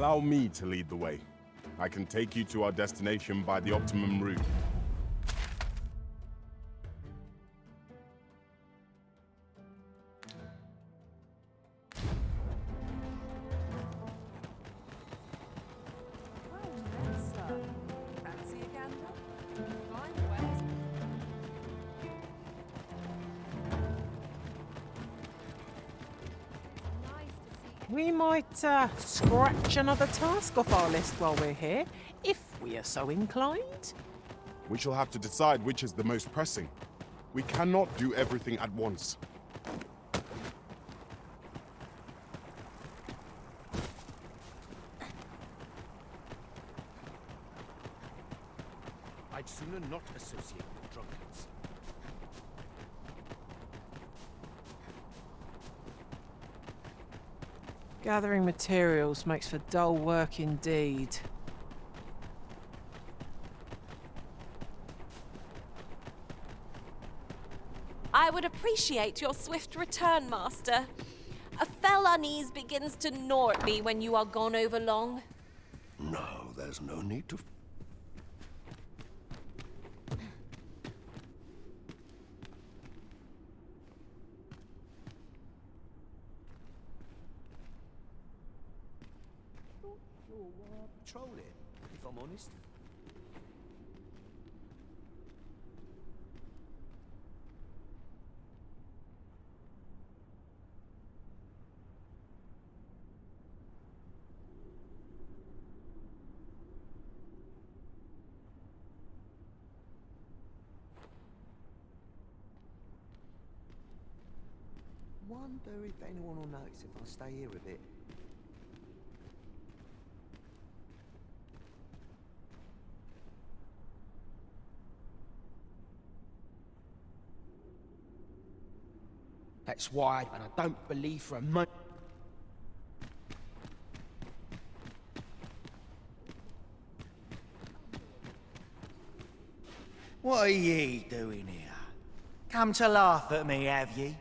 Allow me to lead the way. I can take you to our destination by the optimum route. We might scratch another task off our list while we're here, if we are so inclined. We shall have to decide which is the most pressing. We cannot do everything at once. I'd sooner not associate with drunkards. Gathering materials makes for dull work indeed. I would appreciate your swift return, Master. A fell unease begins to gnaw at me when you are gone over long. No, there's no need to... Patrol it, if I'm honest. Wonder if anyone will notice if I stay here a bit. That's why, and I don't believe for a moment. What are ye doing here? Come to laugh at me, have ye?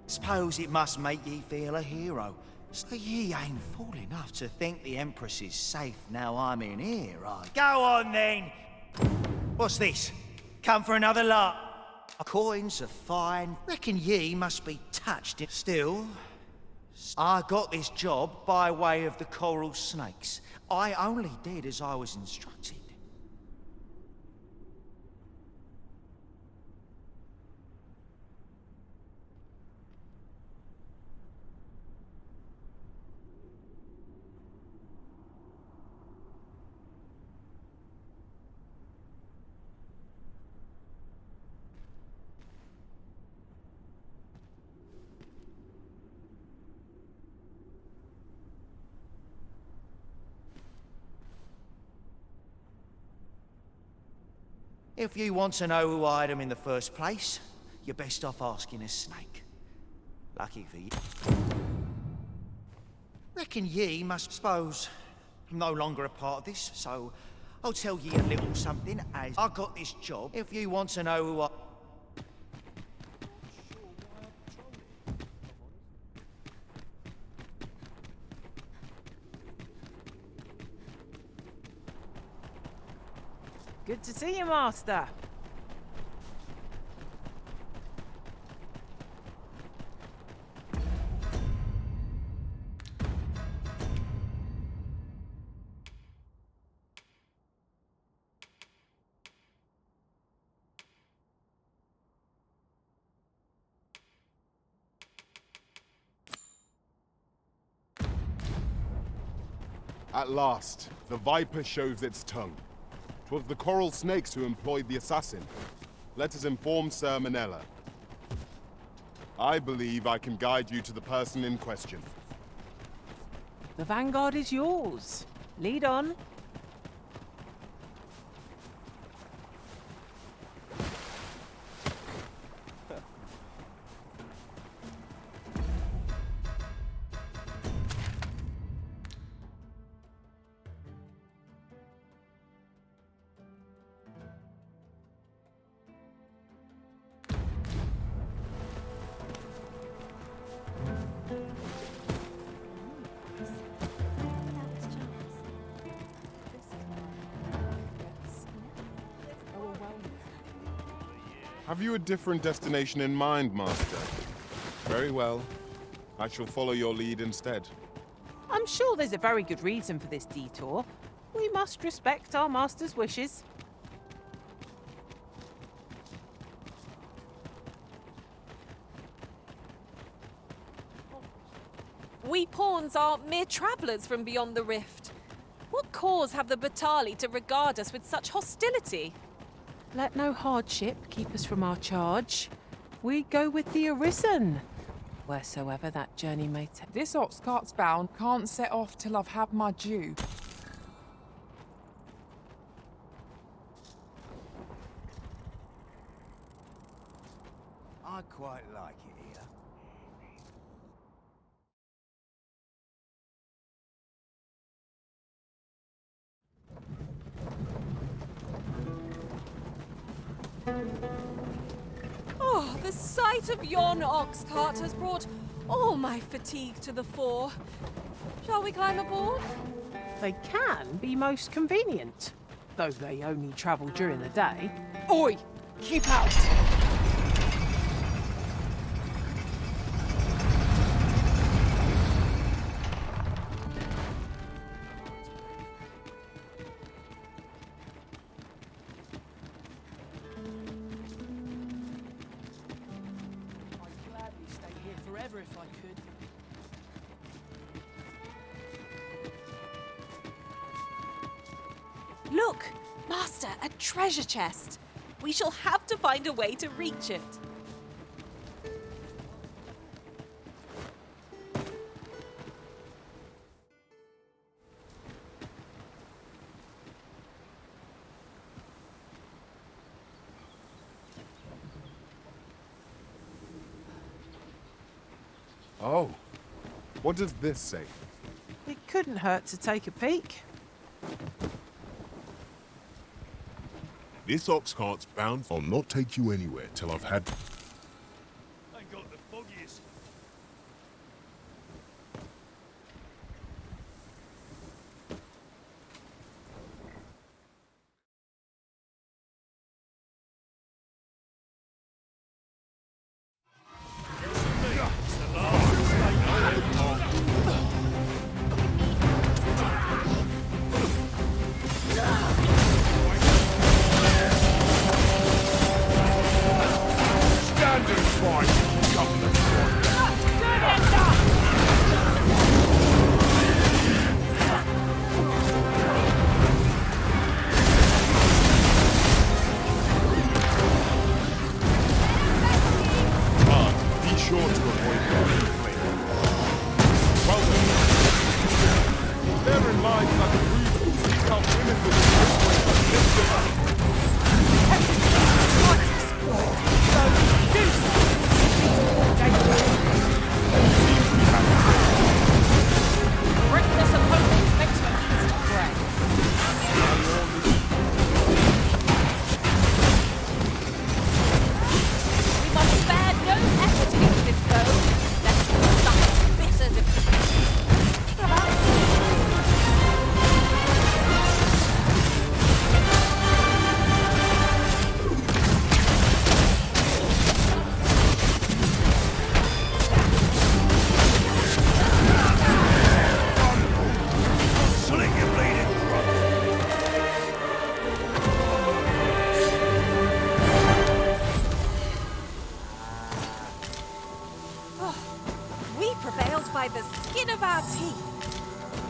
Suppose it must make ye feel a hero. So ye ain't fool enough to think the Empress is safe now I'm in here, are ye? Go on then! What's this? Come for another lark? Coins are fine. Reckon ye must be touched it. Still, I got this job by way of the coral snakes. I only did as I was instructed. If you want to know who hired him in the first place, you're best off asking a snake. Lucky for you. Reckon ye must suppose I'm no longer a part of this, so I'll tell ye a little something as I got this job. If you want to know who I... Good to see you, Master. At last, the Viper shows its tongue. 'Twas the coral snakes who employed the assassin. Let us inform Sir Manella. I believe I can guide you to the person in question. The vanguard is yours. Lead on. Have you a different destination in mind, Master? Very well. I shall follow your lead instead. I'm sure there's a very good reason for this detour. We must respect our master's wishes. We pawns are mere travellers from beyond the rift. What cause have the Batali to regard us with such hostility? Let no hardship keep us from our charge. We go with the Arisen, wheresoever that journey may take. This ox cart's bound can't set off till I've had my due. I quite like it here. Oh, the sight of yon ox cart has brought all my fatigue to the fore. Shall we climb aboard? They can be most convenient, though they only travel during the day. Oi! Keep out! I'd gladly stay here forever if I could. Look, Master, a treasure chest. We shall have to find a way to reach it. Oh. What does this say? It couldn't hurt to take a peek. This ox cart's bound. I'll not take you anywhere till I've had. Ain't got the foggiest. Be sure to avoid burning flame. Well done. Therein lies that the breed who seek out innocent and Reckless opponent makes for easy prey. We must spare no effort against this foe, lest we suffer bitter defeat. Slit your bleeding throat. We prevailed by the skin of our teeth.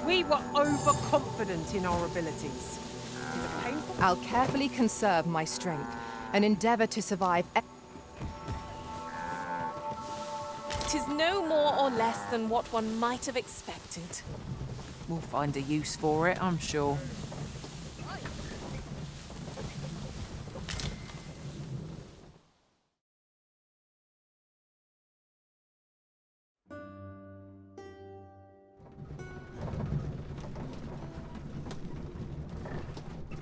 We were overconfident in our abilities. Is it painful? I'll carefully conserve my strength and endeavor to survive. It is no more or less than what one might have expected. We'll find a use for it, I'm sure.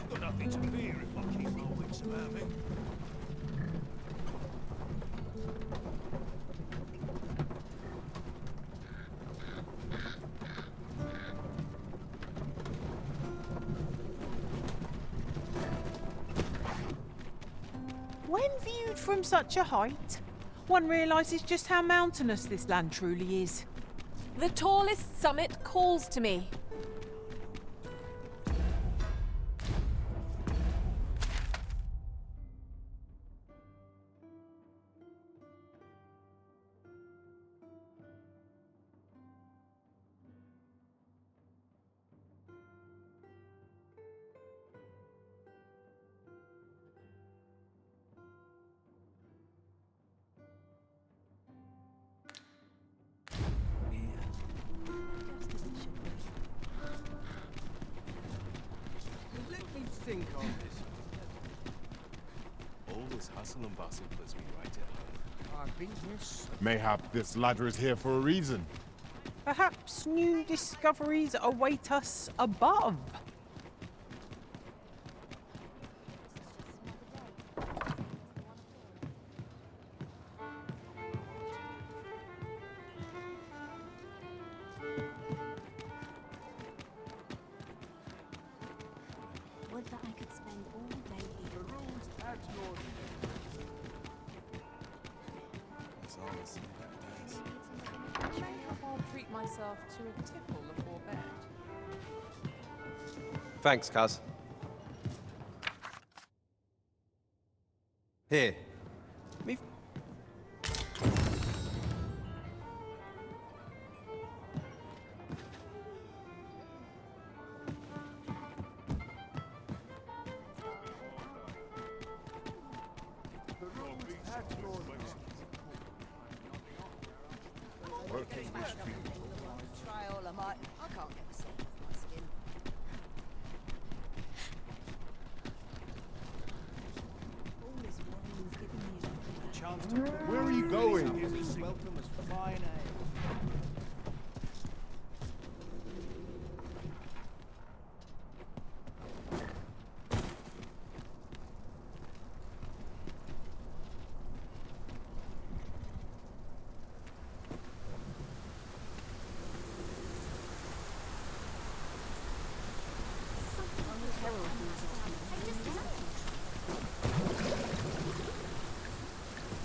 Got nothing to fear if I keep my wits about me. When viewed from such a height, one realises just how mountainous this land truly is. The tallest summit calls to me. Think on this. All this hustle and bustle puts me right at home. I've been here so Mayhap this ladder is here for a reason. Perhaps new discoveries await us above. Would that I could spend all day here. That's all I see nowadays. Mayhap I'll treat myself to a tipple before bed. Thanks, cuz. Here. Me. Try all I might. I can't get the salt off my skin. All this wine is giving me a Chance to Where are you going? welcome as fine ale.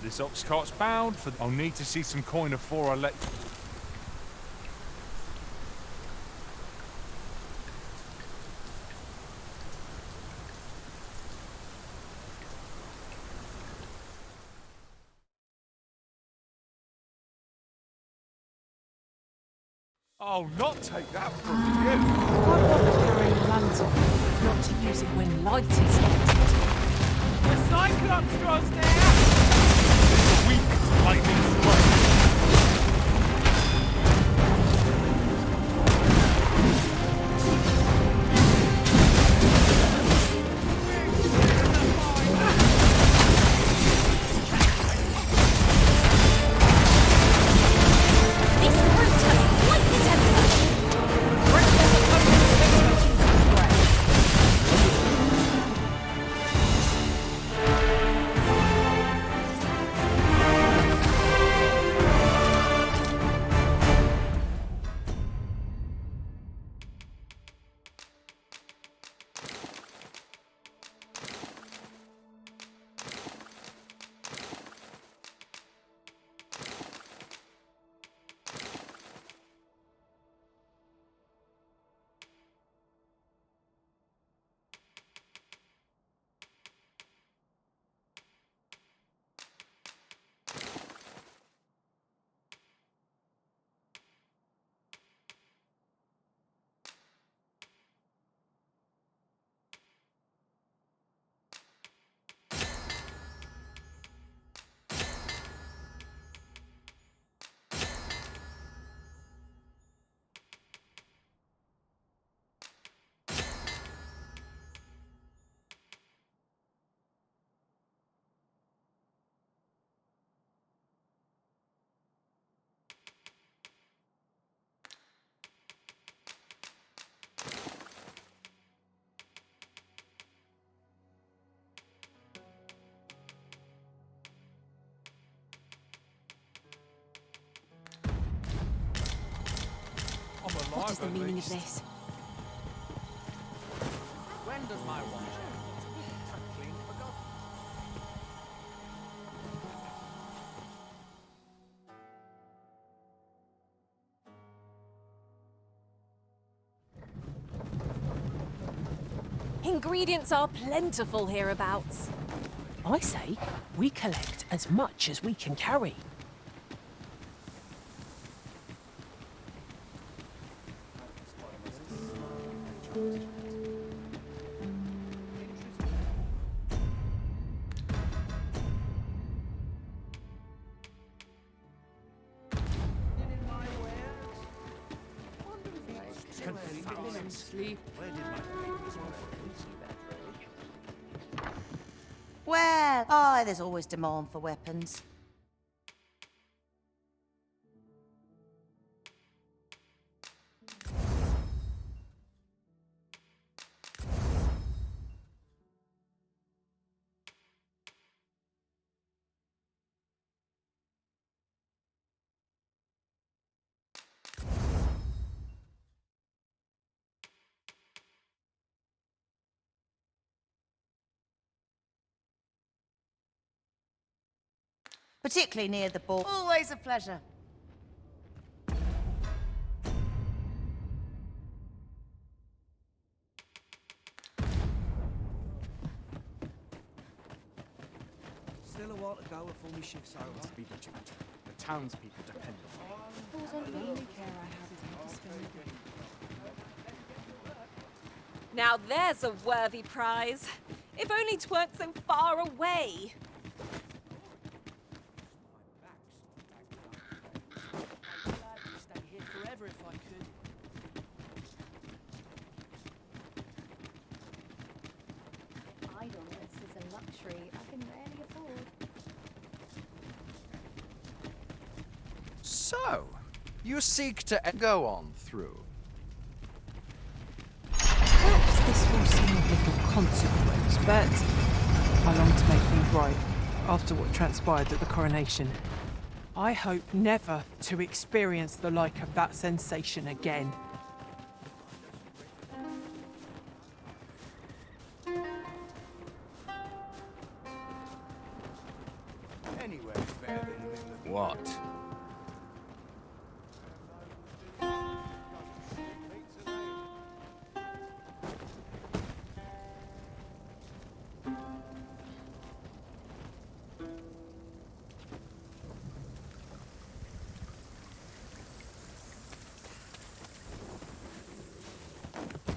This ox cart's bound for. I'll need to see some coin before I let. I'll not take that from you. I'd rather carry a lantern, not to use it when light is needed. The Cyclops draws near! Weak lightning strike. This brute has quite the temper. What is the meaning of this? When does my watch end? I've clean forgotten. Ingredients are plentiful hereabouts. I say we collect as much as we can carry. Sleep. Well, there's always demand for weapons. Particularly near the ball. Always a pleasure. Still a while to go before my shift's over. To be vigilant. The townspeople depend on it. The only care I have is how to spend the day. Now there's a worthy prize. If only 'tweren't so far away. Stay here forever if I could. Idleness is a luxury I can rarely afford. So, you seek to go on through. Perhaps this will seem of little consequence, but I long to make things right after what transpired at the coronation. I hope never to experience the like of that sensation again. Anywhere's better than the middle of What?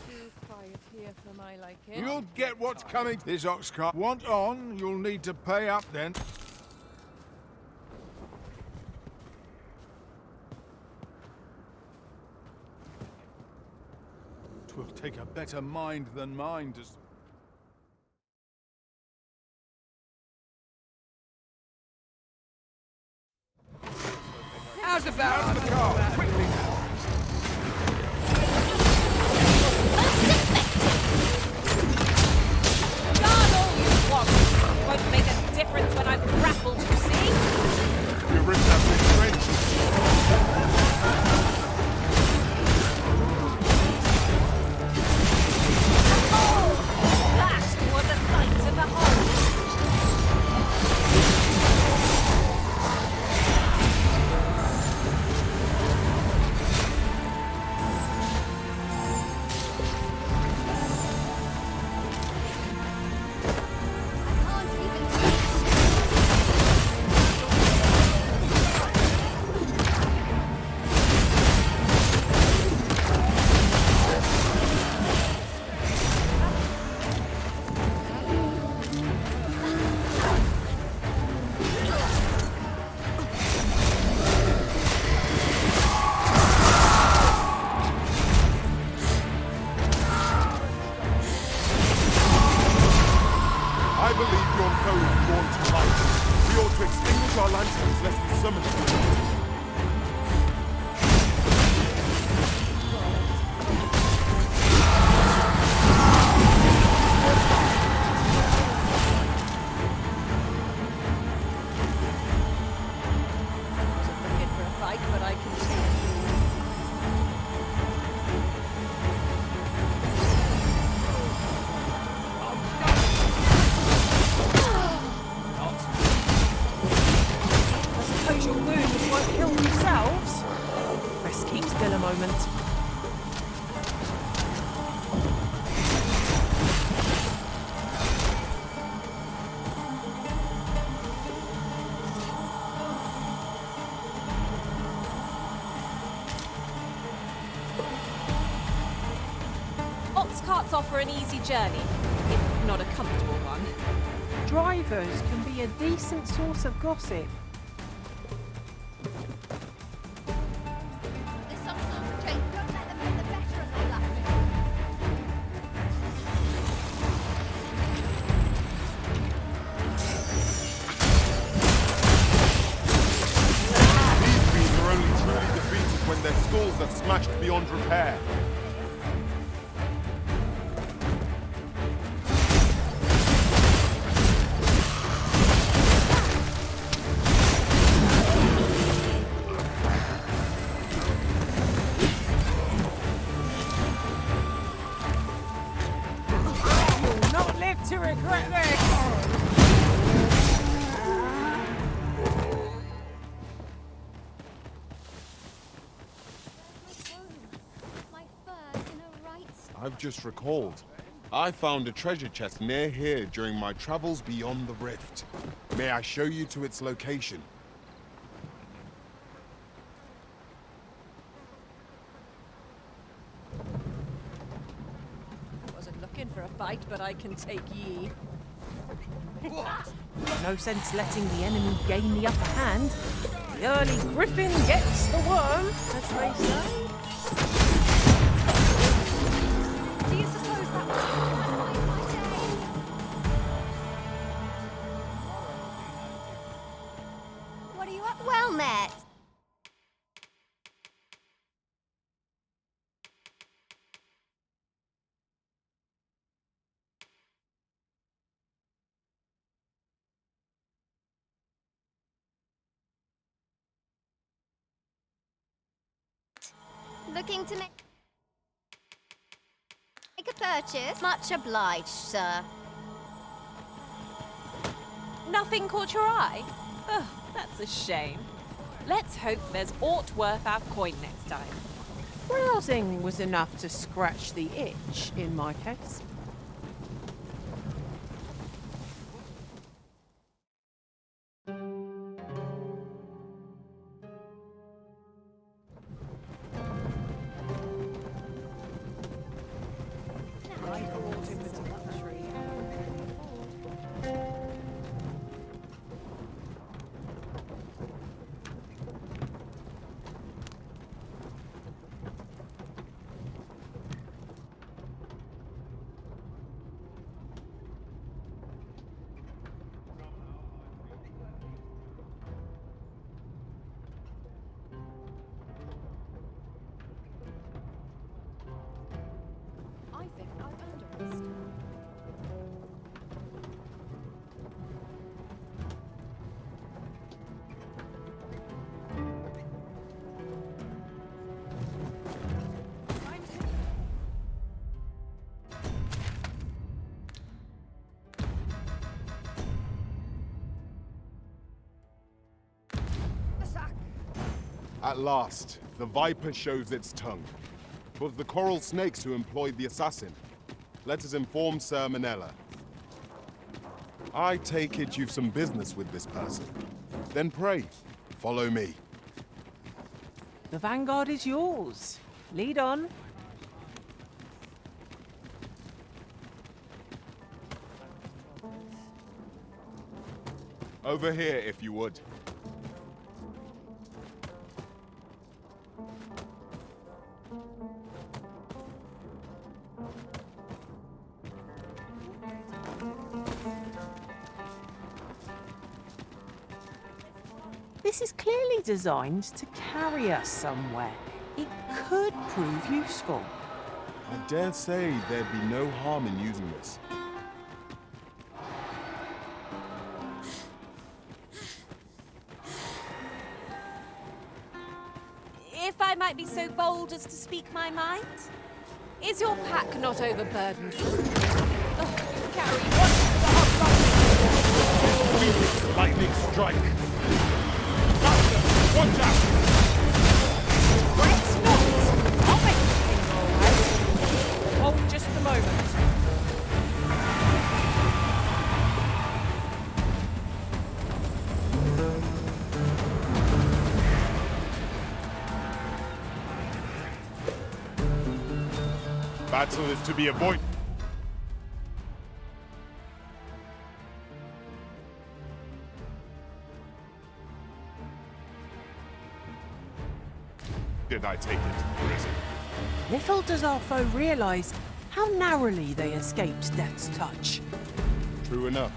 Too quiet here for my liking. You'll get what's coming. This ox cart. Want on, you'll need to pay up then. Twill take a better mind than mine to... How's about the car, quickly! Guard all you want. Won't make a difference when I've grappled, you see? You ripped up this trench. That was a sight to behold. I can't even taste. I believe your foe is drawn to light. We ought to extinguish our lanterns lest we summon them. Wasn't looking for a fight, but I can see it. special wounds won't heal themselves. Best keep still a moment. Ox carts offer an easy journey, if not a comfortable one. Drivers can be a decent source of gossip. There's some sort of change. Don't let them get the better of their luck. These beams are only truly defeated when their skulls are smashed beyond repair. You'll not live to regret this! My fur's in a right state. I've just recalled. I found a treasure chest near here during my travels beyond the rift. May I show you to its location? Wasn't looking for a fight, but I can take ye. No sense letting the enemy gain the upper hand. The early griffin gets the worm, as they say. Do you suppose that was my day? What are you up? Well met. Looking to make a purchase? Much obliged, sir. Nothing caught your eye? Oh, that's a shame. Let's hope there's aught worth our coin next time. Browsing was enough to scratch the itch, in my case. I think I've underestimated. At last, the viper shows its tongue. 'Twas the coral snakes who employed the assassin. Let us inform Sir Manella. I take it you've some business with this person. Then pray, follow me. The vanguard is yours. Lead on. Over here, if you would. This is clearly designed to carry us somewhere. It could prove useful. I dare say there'd be no harm in using this. If I might be so bold as to speak my mind, is your pack not overburdensome? Oh, carry one. Lightning strike! Faster! Watch out! Fret not! I'll make the thing go away. Hold just a moment. Battle is to be avoided. Did I take it, prison? Little does our foe realise how narrowly they escaped death's touch. True enough.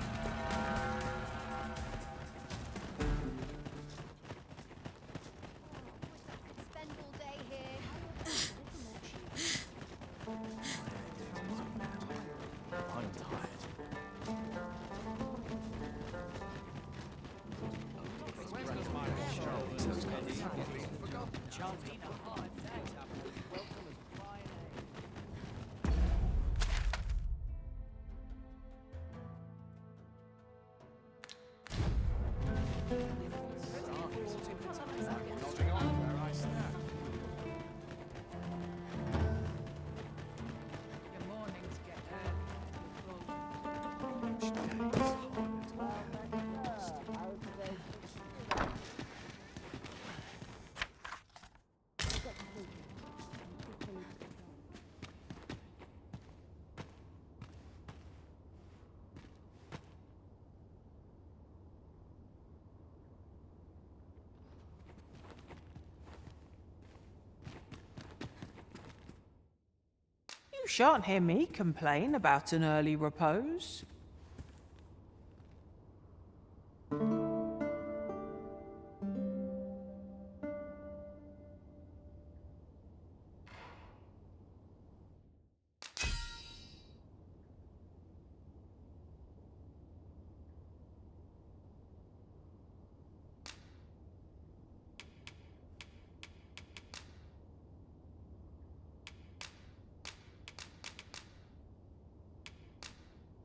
You shan't hear me complain about an early repose.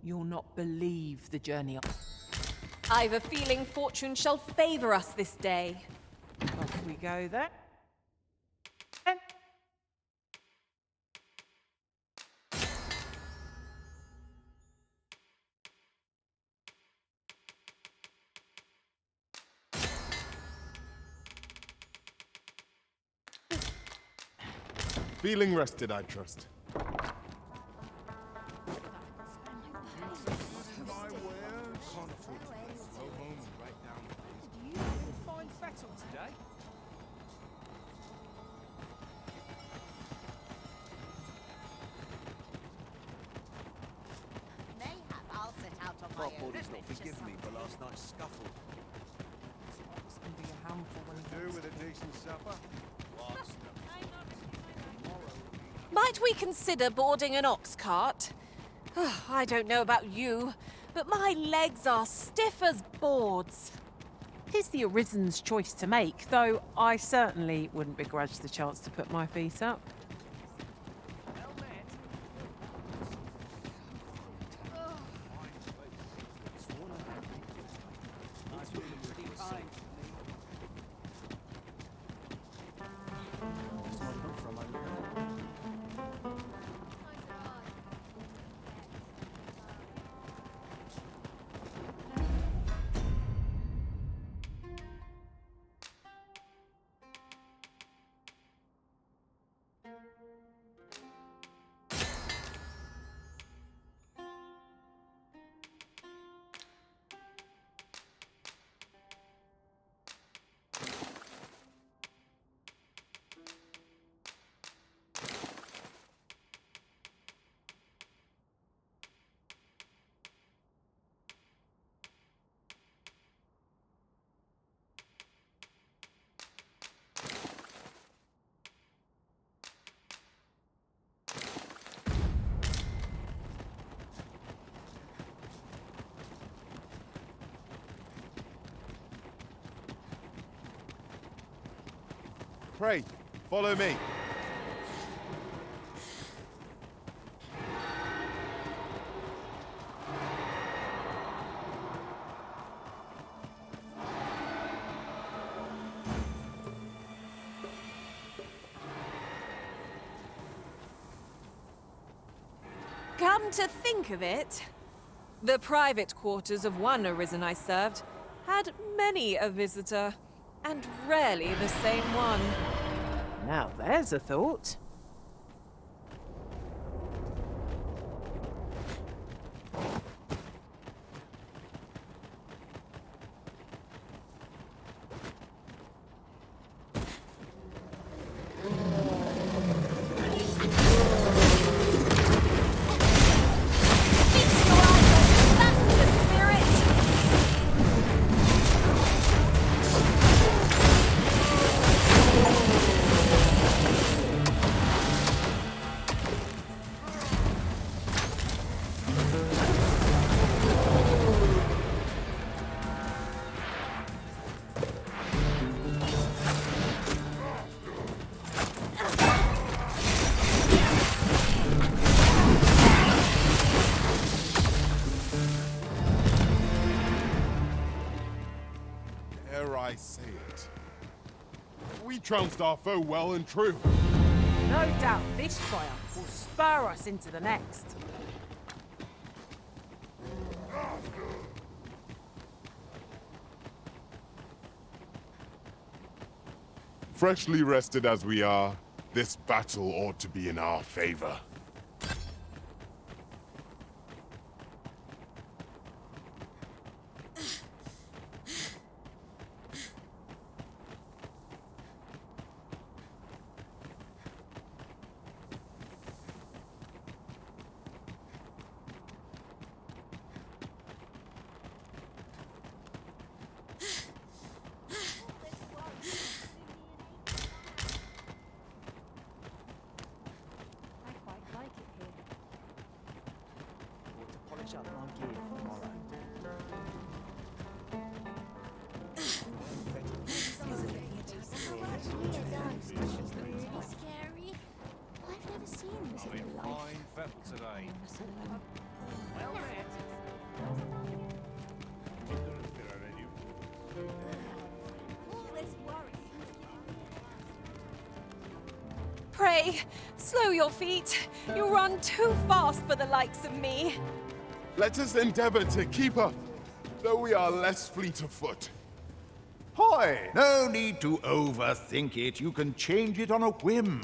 You'll not believe the journey. I've a feeling fortune shall favour us this day. Off we go then. Feeling rested, I trust. Cardboard has not forgiven me for last night's scuffle. It's going to be a handful when he Do with a decent supper? Might we consider boarding an ox cart? I don't know about you, but my legs are stiff as boards. 'Tis the Arisen's choice to make, though I certainly wouldn't begrudge the chance to put my feet up. Pray, follow me. Come to think of it, the private quarters of one Arisen I served had many a visitor, and rarely the same one. Now there's a thought. I say it. We trounced our foe well and true. No doubt this triumph will spur us into the next. Freshly rested as we are, this battle ought to be in our favor. Polish up my gear for tomorrow. Scary. I've never seen this in real life. Fine fettle today. Well met. All this worry. Pray, slow your feet. You run too fast for the likes of me. Let us endeavor to keep up, though we are less fleet of foot. Hoy! No need to overthink it. You can change it on a whim.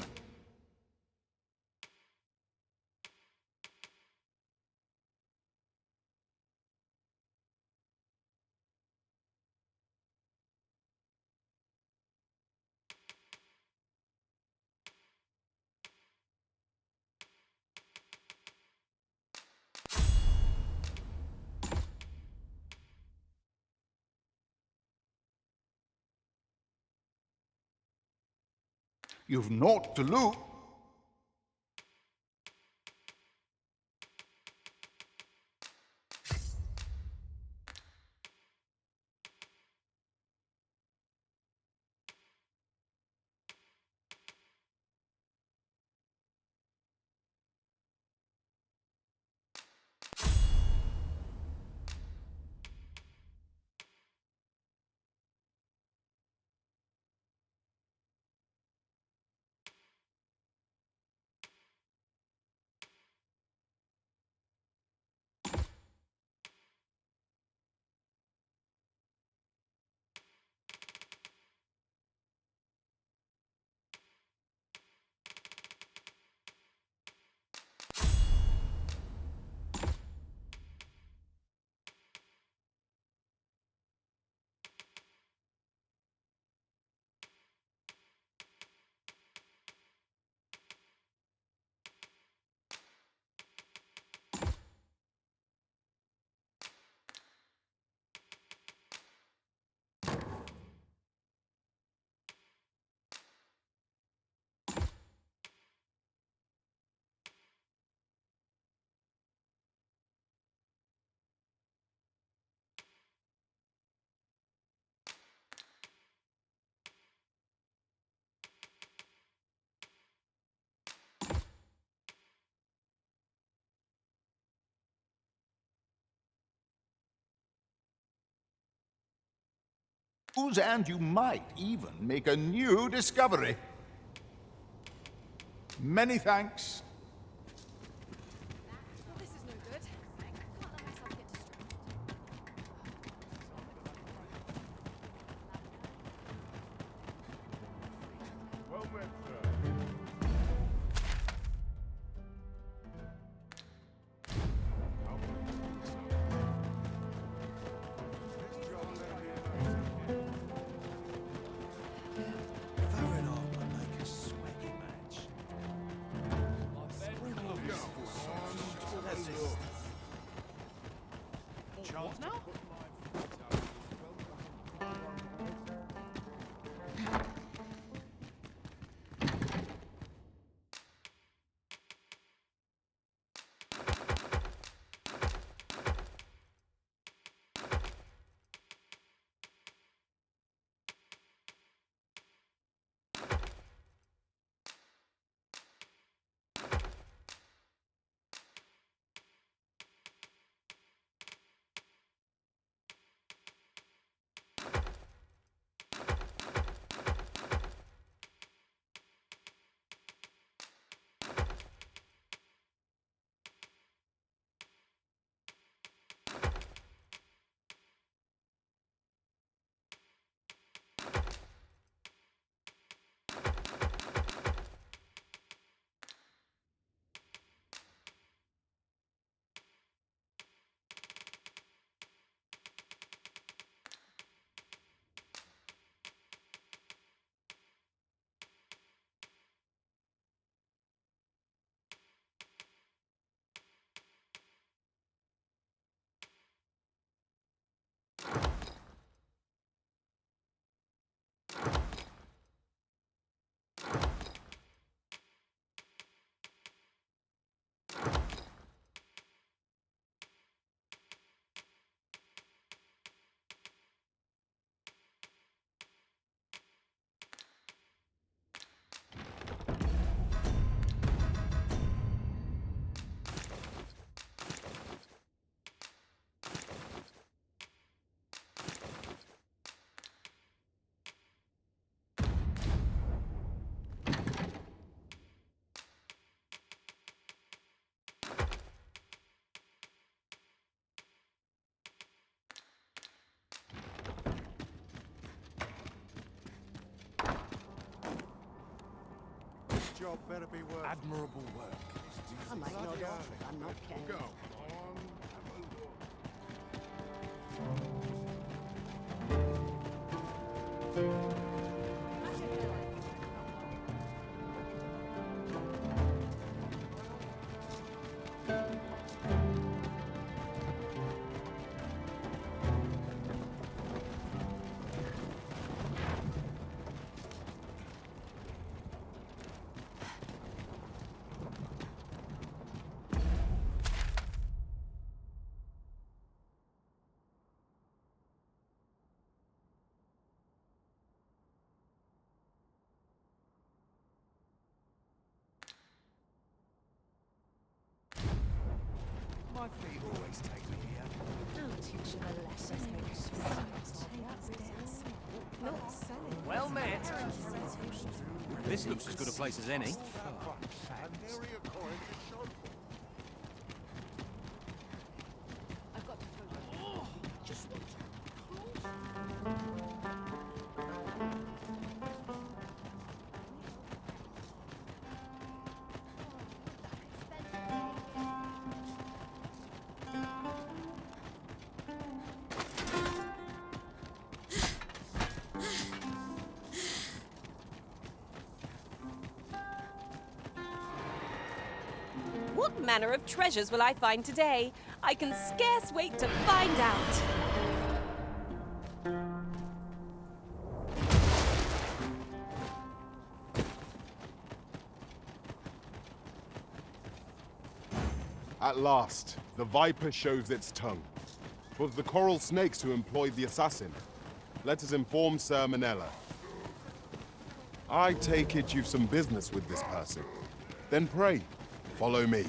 You've naught to lose. And you might even make a new discovery. Many thanks. Job better be worth admirable work. I might nod off if I'm not careful. Go. My feet always take me here. I'll teach you a lesson. Not selling. Well met. This looks as good a place as any. I've got to throw just What manner of treasures will I find today? I can scarce wait to find out. At last, the viper shows its tongue. 'Twas the coral snakes who employed the assassin. Let us inform Sir Manella. I take it you've some business with this person. Then pray, follow me.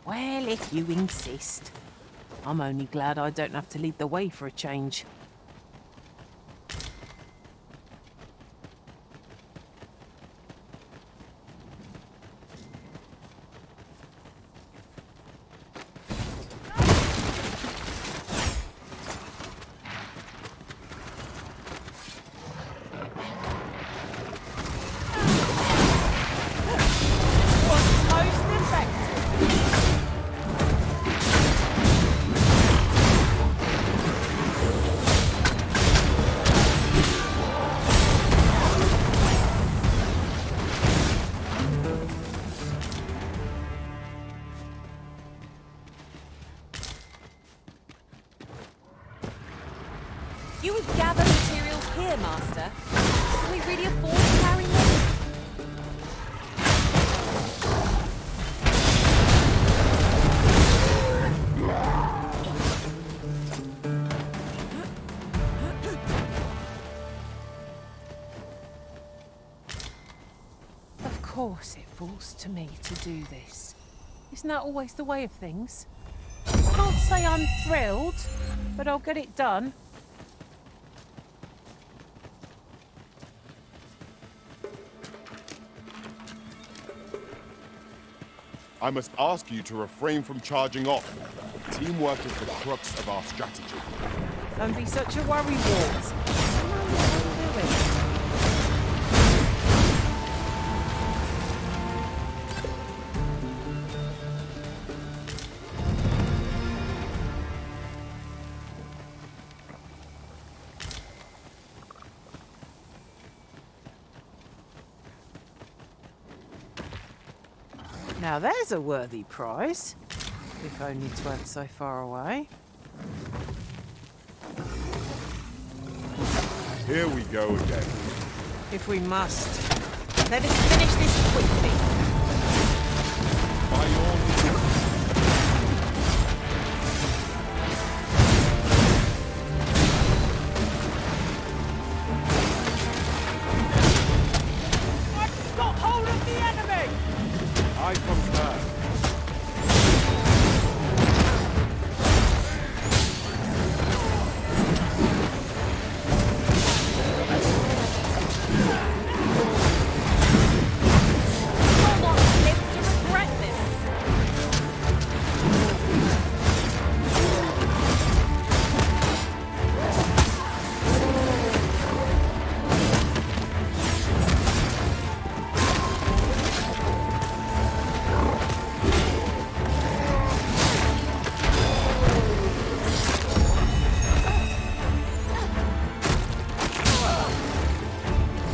Well, if you insist. I'm only glad I don't have to lead the way for a change. here, Master. Can we really afford to carry more? Of course it falls to me to do this. Isn't that always the way of things? Can't say I'm thrilled, but I'll get it done. I must ask you to refrain from charging off. Teamwork is the crux of our strategy. Don't be such a worrywart. I know what I'm doing. Now there's a worthy prize, if only 'tweren't so far away. Here we go again. If we must. Let us finish this quickly. By all means. I've got hold of the enemy! I concur. You'll not live to regret this.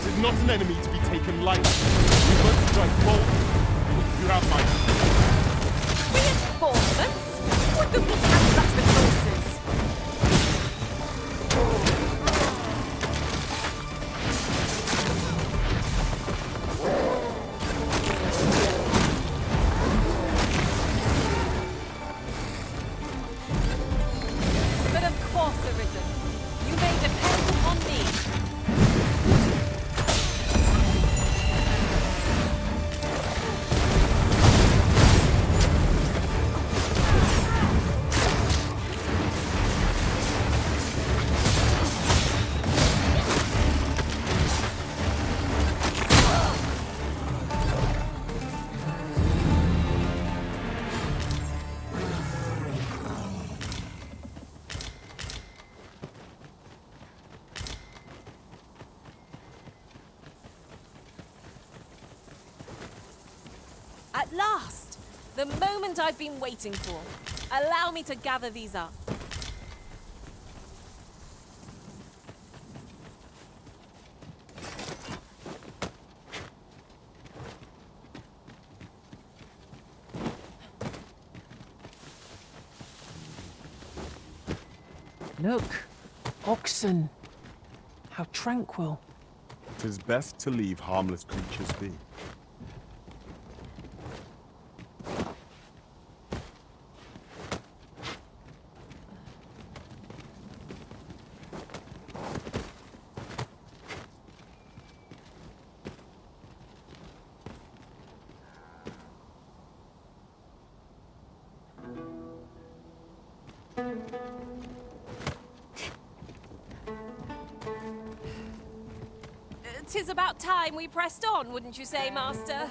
It is not an enemy to be taken lightly. We must strike bold. You have my... Reinforcements? What could we have such resources? But of course, Arisen. You may depend upon me. At last! The moment I've been waiting for. Allow me to gather these up. Look, oxen. How tranquil. 'Tis best to leave harmless creatures be. Tis about time we pressed on, wouldn't you say, Master?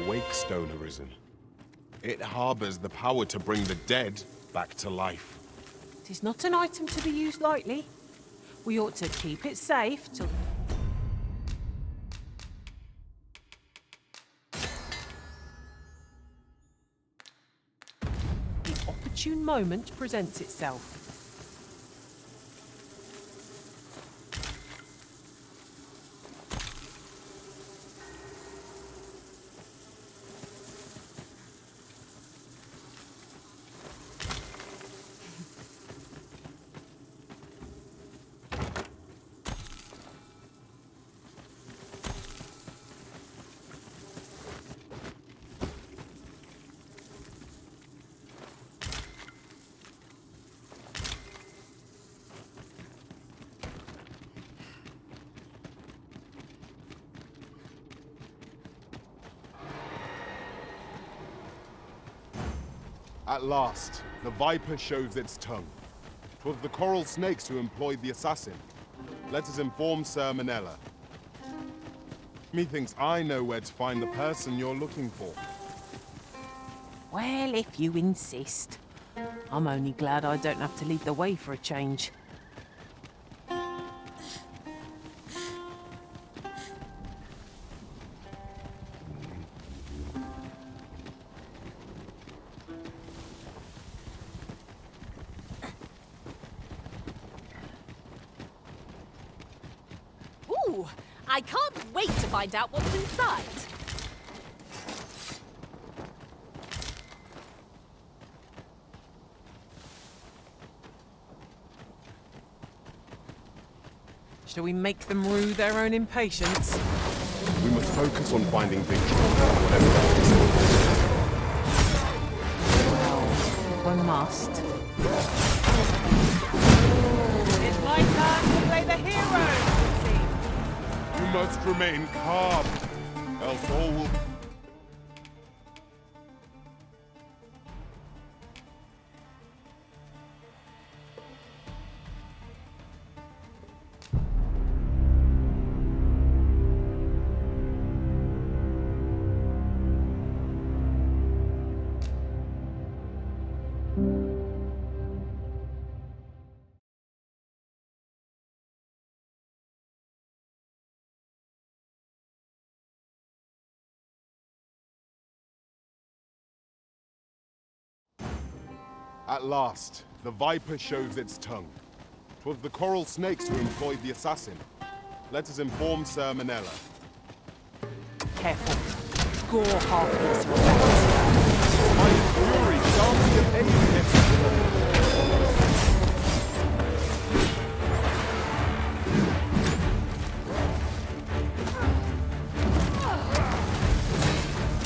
wake stone arisen. It harbors the power to bring the dead back to life. It is not an item to be used lightly. We ought to keep it safe till... the opportune moment presents itself. At last, the Viper shows its tongue. 'Twas the coral snakes who employed the assassin. Let us inform Sir Manella. Methinks I know where to find the person you're looking for. Well, if you insist. I'm only glad I don't have to lead the way for a change. Ooh, I can't wait to find out what's inside. Shall we make them rue their own impatience? We must focus on finding victory, whatever that is. Well, we must. It's my turn to play the hero, You must remain calm, else all will... At last, the Viper shows its tongue. 'Twas the coral snakes who employed the assassin. Let us inform Sir Manella. Careful. Gore half these My fury shall be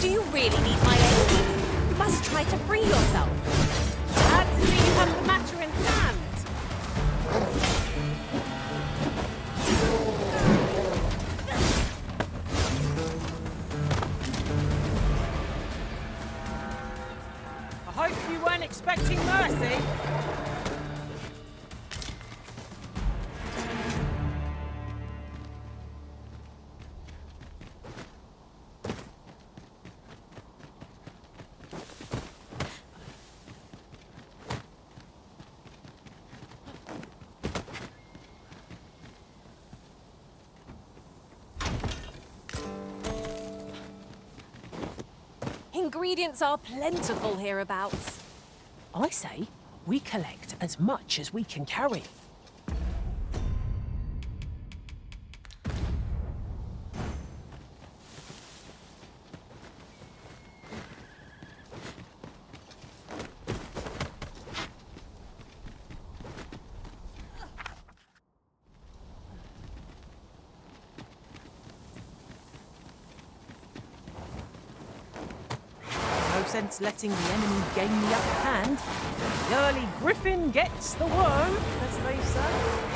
Do you really need my aid? You must try to free yourself. Glad to see you have the matter in hand. I hope you weren't expecting mercy. Ingredients are plentiful hereabouts. I say, we collect as much as we can carry. No sense letting the enemy gain the upper hand. The early griffin gets the worm, as they say.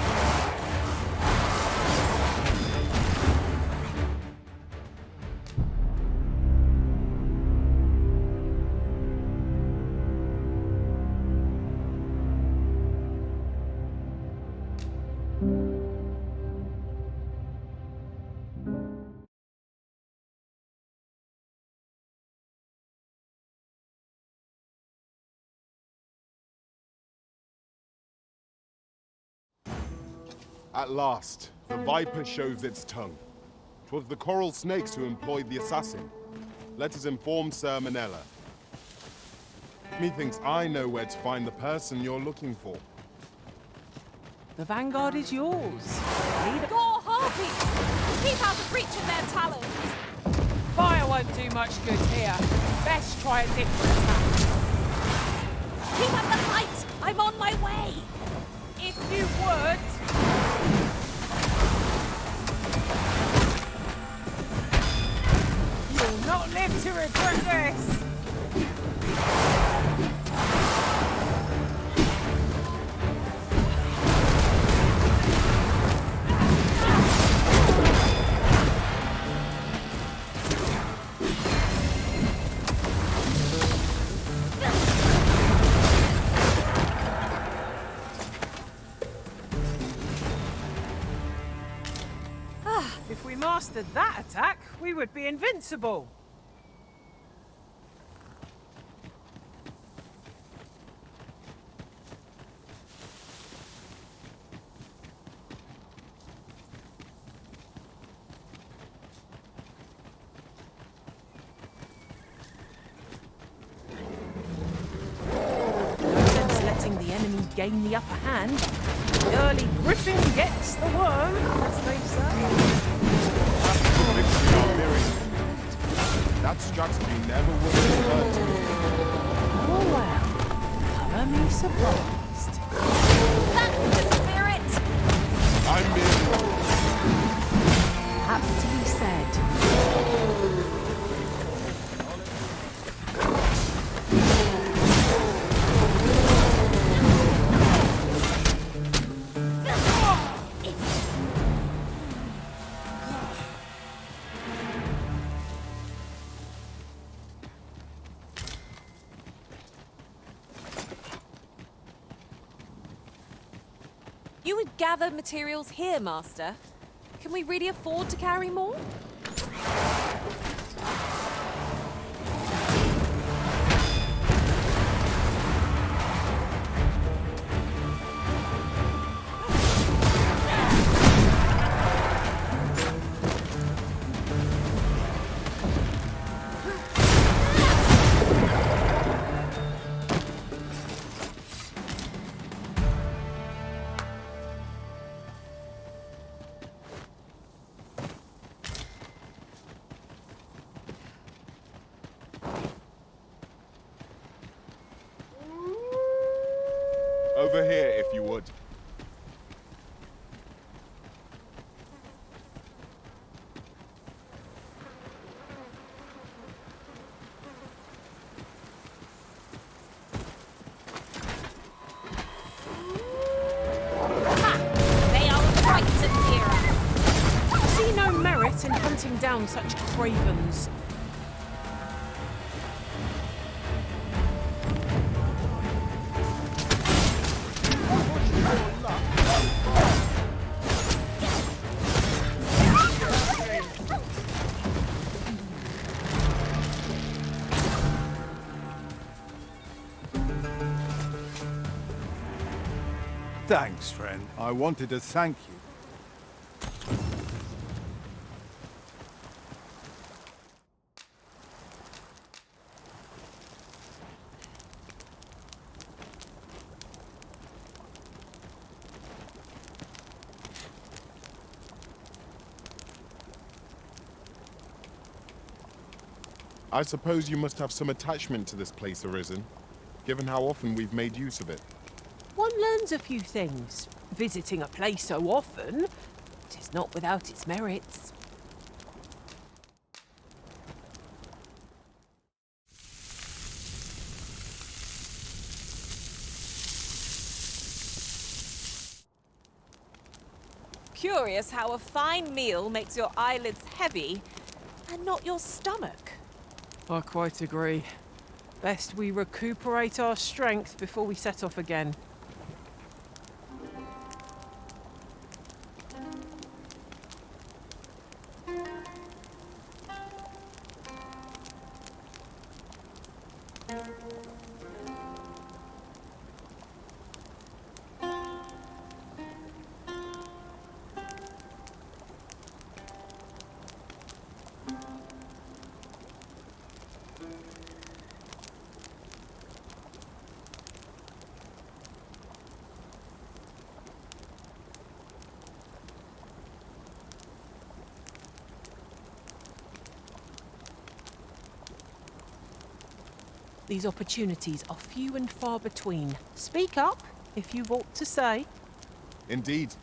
At last, the viper shows its tongue. 'Twas the coral snakes who employed the assassin. Let us inform Sir Manella. Methinks I know where to find the person you're looking for. The vanguard is yours. Gore harpies! Keep out of reach of their talons! Fire won't do much good here. Best try a different tack. Keep up the fight! I'm on my way! If you would. You'll not live to regret this. If we mastered that attack, we would be invincible. No sense letting the enemy gain the upper hand. The early griffin gets the worm, as they say. That strategy never would have occurred to me. Oh well, colour me surprised. That's the spirit! I'm merely... Aptly said. You would gather materials here, Master. Can we really afford to carry more? Over here, if you would. They are right to fear us! I see no merit in hunting down such cravens. Thanks, friend. I wanted to thank you. I suppose you must have some attachment to this place, Arisen, given how often we've made use of it. One learns a few things. Visiting a place so often, it is not without its merits. Curious how a fine meal makes your eyelids heavy and not your stomach. I quite agree. Best we recuperate our strength before we set off again. these opportunities are few and far between. Speak up if you've aught to say. Indeed,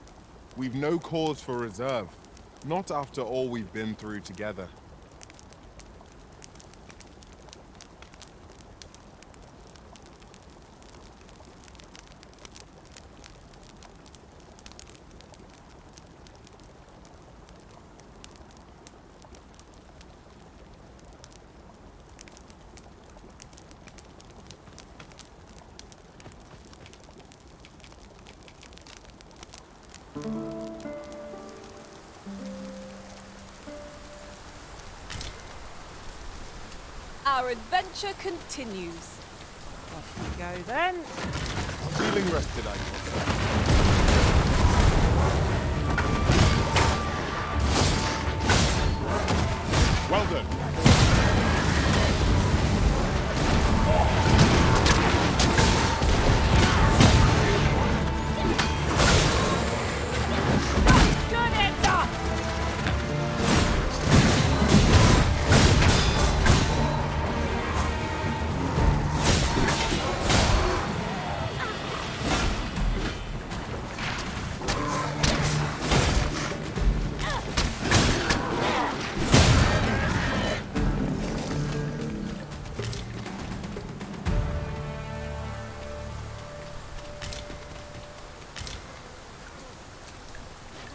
we've no cause for reserve. Not after all we've been through together. Our adventure continues. Off we go then. Feeling rested, I guess. Well done.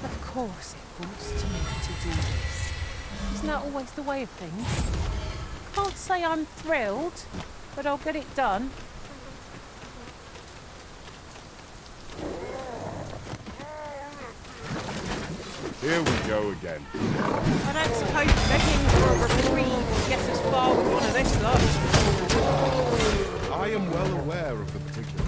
Of course it falls to me to do this. Isn't that always the way of things? Can't say I'm thrilled, but I'll get it done. Here we go again. I don't suppose begging for a reprieve gets us far with one of this lot. I am well aware of the particulars.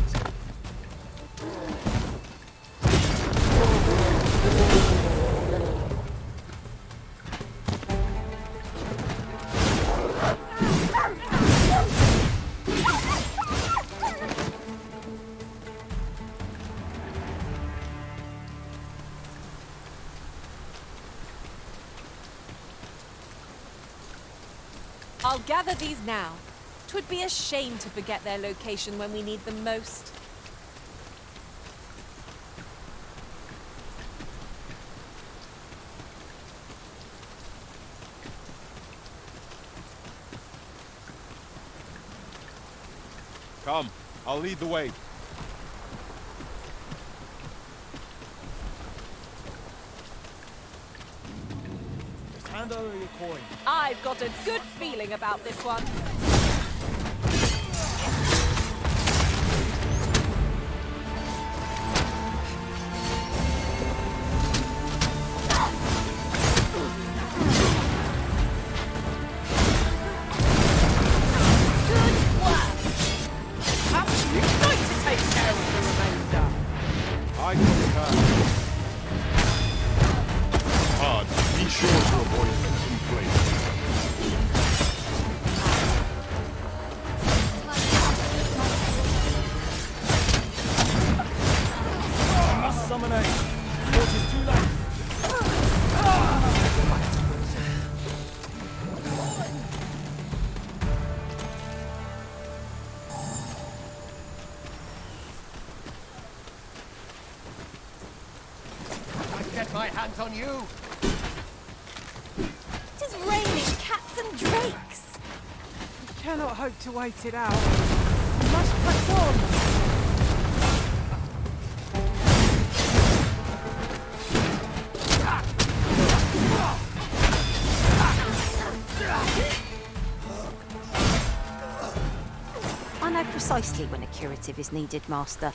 I'll gather these now. 'Twould be a shame to forget their location when we need them most. Come, I'll lead the way. Just hand over your coin. I've got a good feeling about this one. I concur. Hard. Be sure to avoid inflation. I must summon aid. Or it is too late. I get my hands on you! It is raining cats and drakes. We cannot hope to wait it out. We must press on. I know precisely when a curative is needed, Master.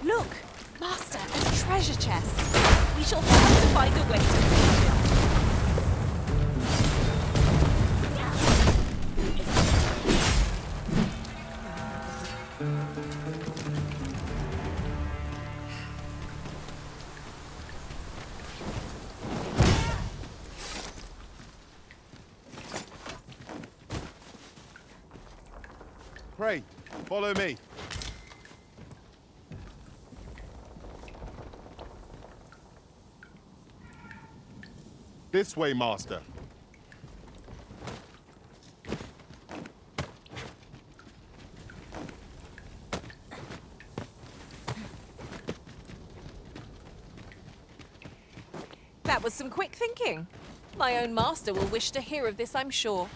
Look, Master, a treasure chest. We shall have to find a way to reach it. Pray, follow me. This way, Master. That was some quick thinking. My own master will wish to hear of this, I'm sure.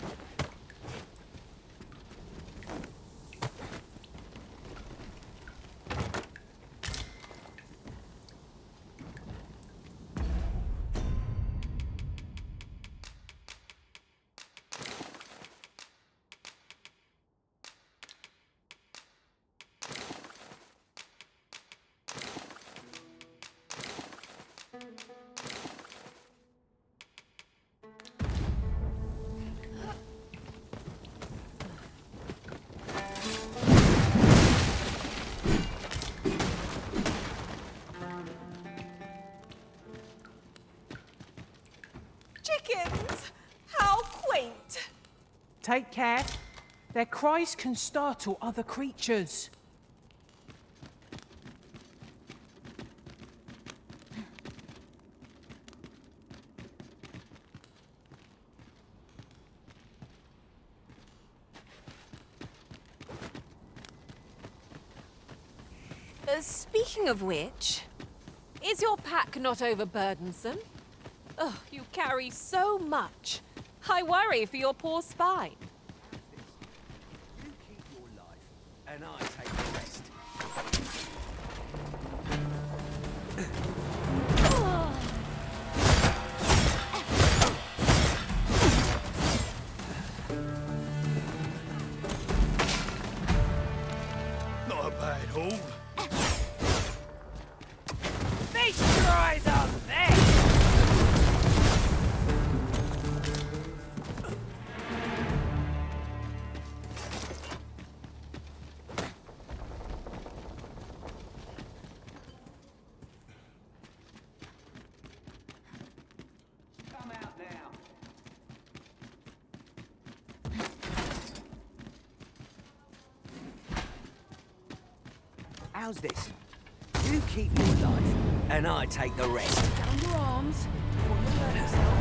Chickens! How quaint! Take care. Their cries can startle other creatures. Speaking of which, is your pack not overburdensome? Oh, you carry so much. I worry for your poor spine. You keep your life, and I take the rest. Not a bad haul. Feast your eyes on this! Come out now. How's this? You keep your life, and I take the rest. Down your arms. Before you hurt yourself.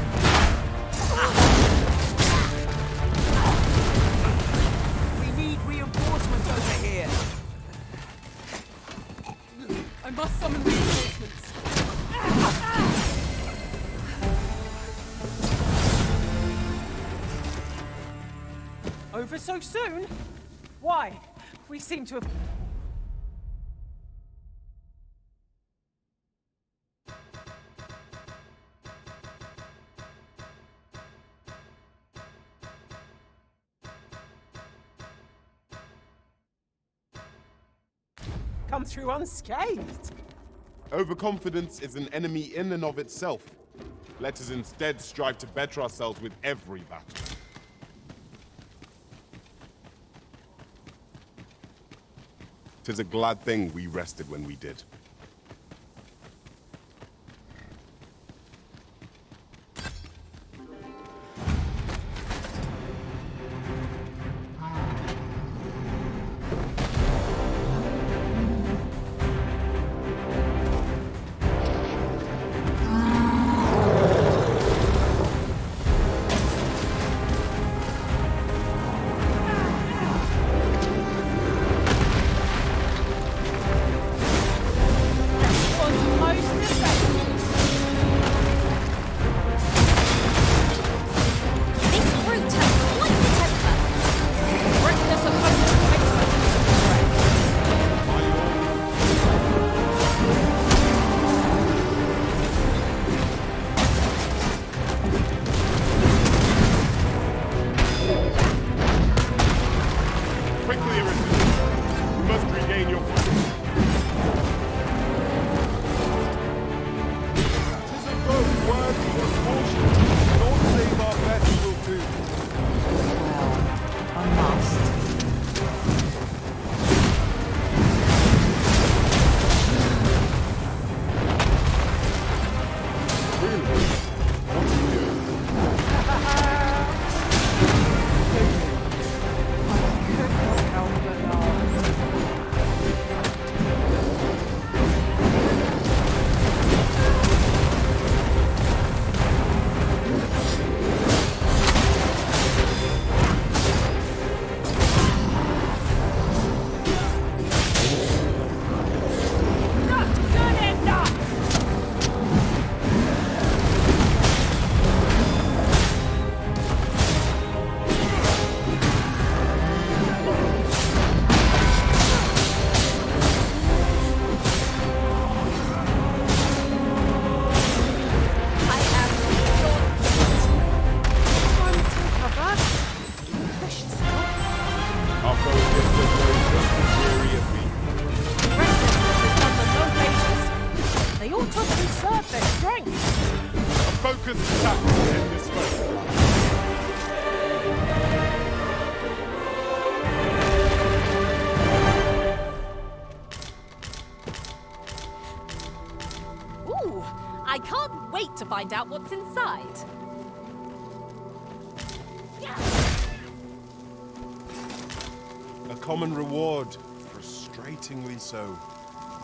We need reinforcements over here. I must summon reinforcements. Over so soon? Why? We seem to have... come through unscathed. Overconfidence is an enemy in and of itself. Let us instead strive to better ourselves with every battle. 'Tis a glad thing we rested when we did. to find out what's inside. A common reward, frustratingly so.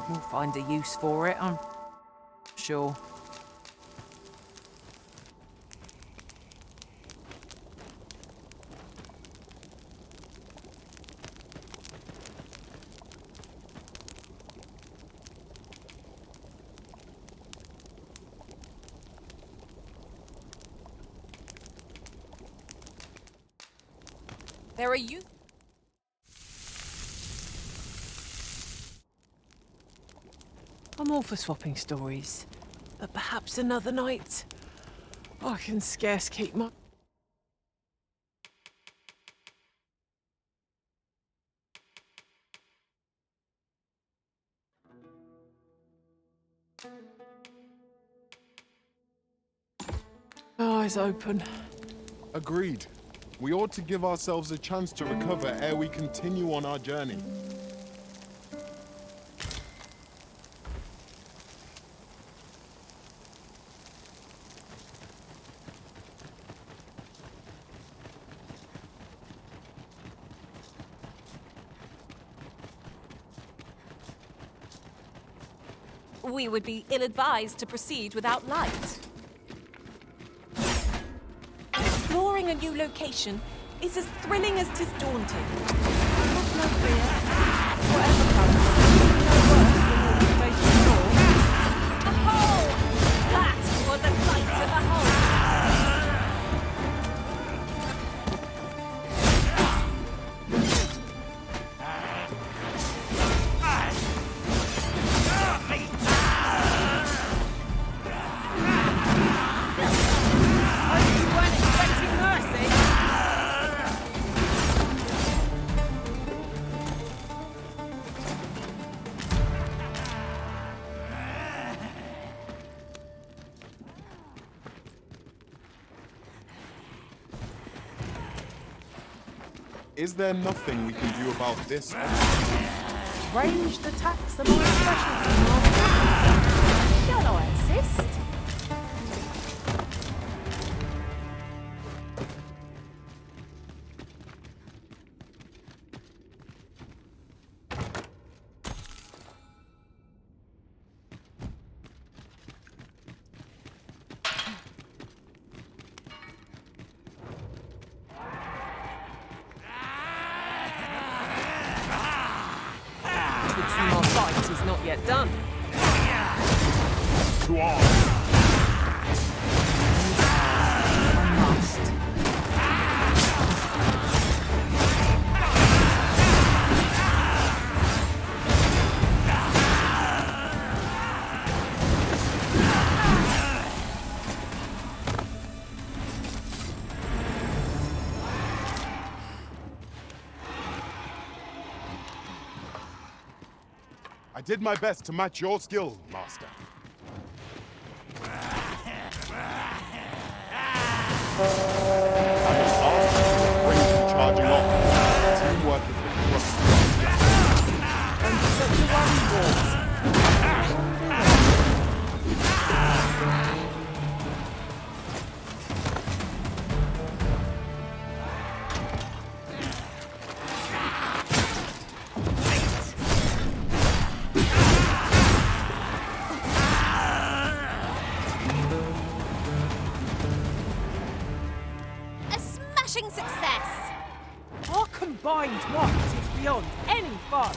You'll find a use for it, I'm sure. There are you. I'm all for swapping stories, but perhaps another night. I can scarce keep my... eyes open. Agreed. We ought to give ourselves a chance to recover ere we continue on our journey. We would be ill-advised to proceed without light. Exploring a new location is as thrilling as 'tis daunting. Have no fear. Whatever comes, no worse than what we faced before. A hole! That was a sight to behold! Is there nothing we can do about this? Ranged attacks are my specialty, Master. Shall I assist? Our fight is not yet done. To arms! I must. I did my best to match your skill, Master. I was asked to bring you charging off. Teamwork is the crux. And such a one walks. Success! Our combined might is beyond any foe.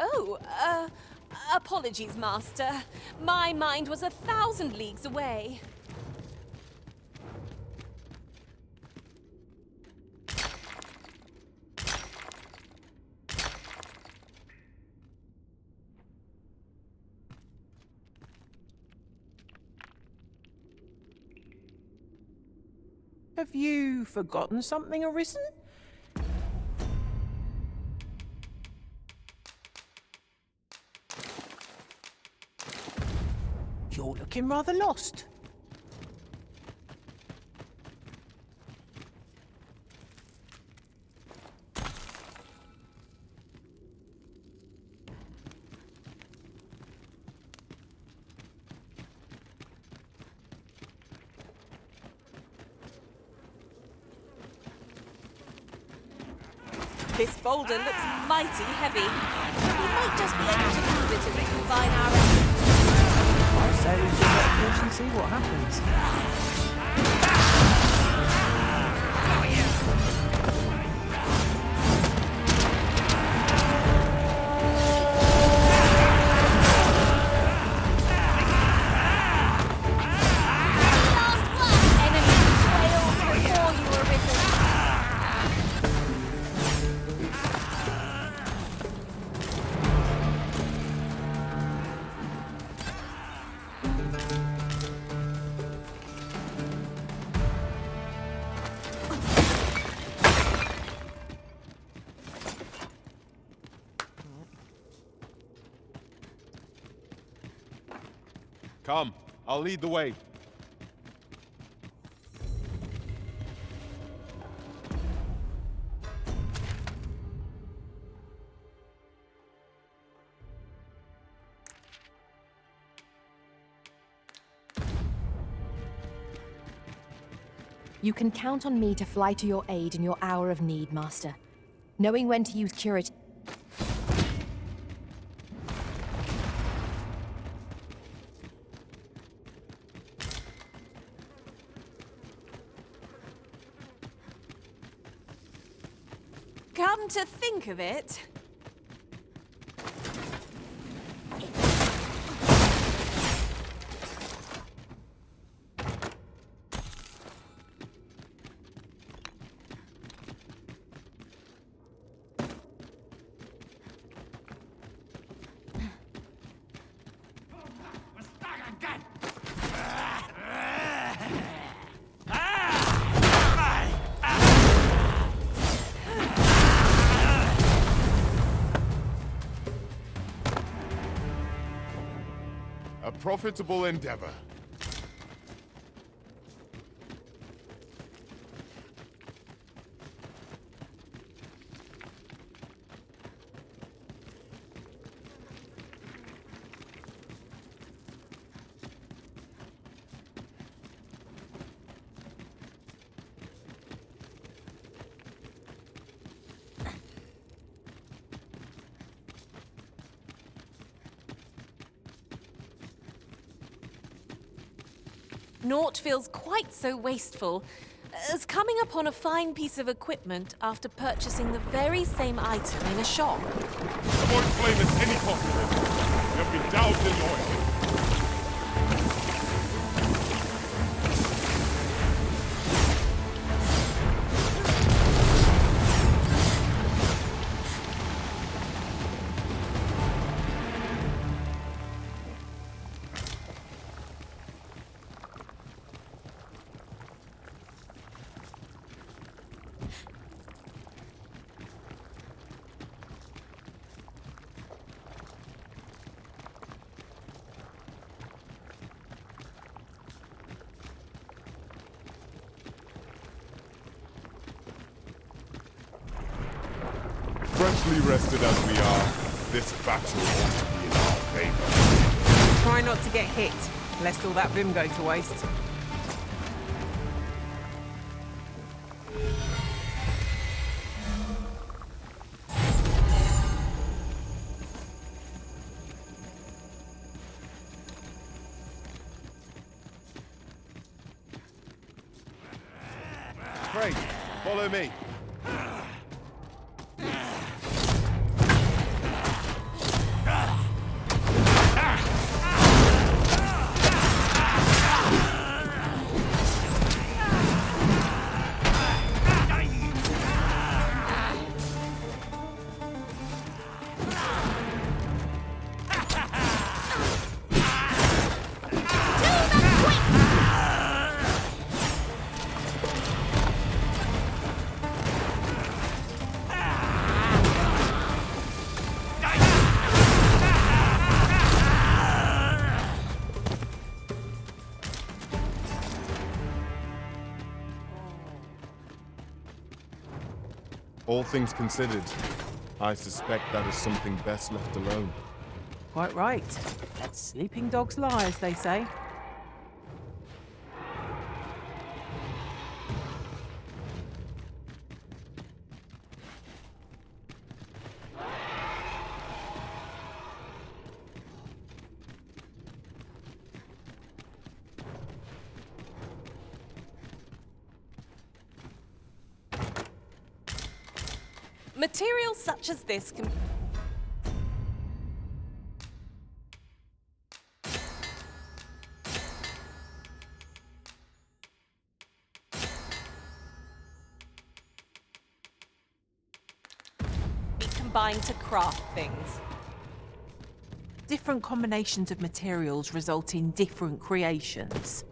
Oh, apologies, Master. My mind was 1,000 leagues away. Have you forgotten something, Arisen? You're looking rather lost. This boulder looks mighty heavy. We might just be able to move it if we combine our efforts. I say we give it a push and see what happens. Come, I'll lead the way. You can count on me to fly to your aid in your hour of need, Master. Knowing when to use curative... Come to think of it, a profitable endeavor. Naught feels quite so wasteful as coming upon a fine piece of equipment after purchasing the very same item in a shop. I won't claim it any confidence. You have been doused in oil. Freshly rested as we are, this battle ought to be in our favor. Try not to get hit, lest all that vim go to waste. Craig, follow me. All things considered, I suspect that is something best left alone. Quite right. Sleeping dogs lie, as they say. Materials such as this can... be combined to craft things. Different combinations of materials result in different creations.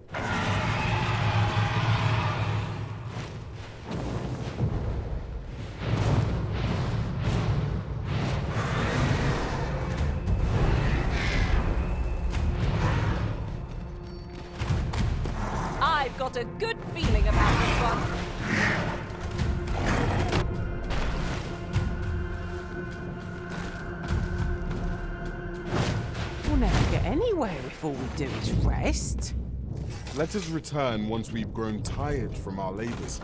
I've got a good feeling about this one. We'll never get anywhere if all we do is rest. Let us return once we've grown tired from our labors.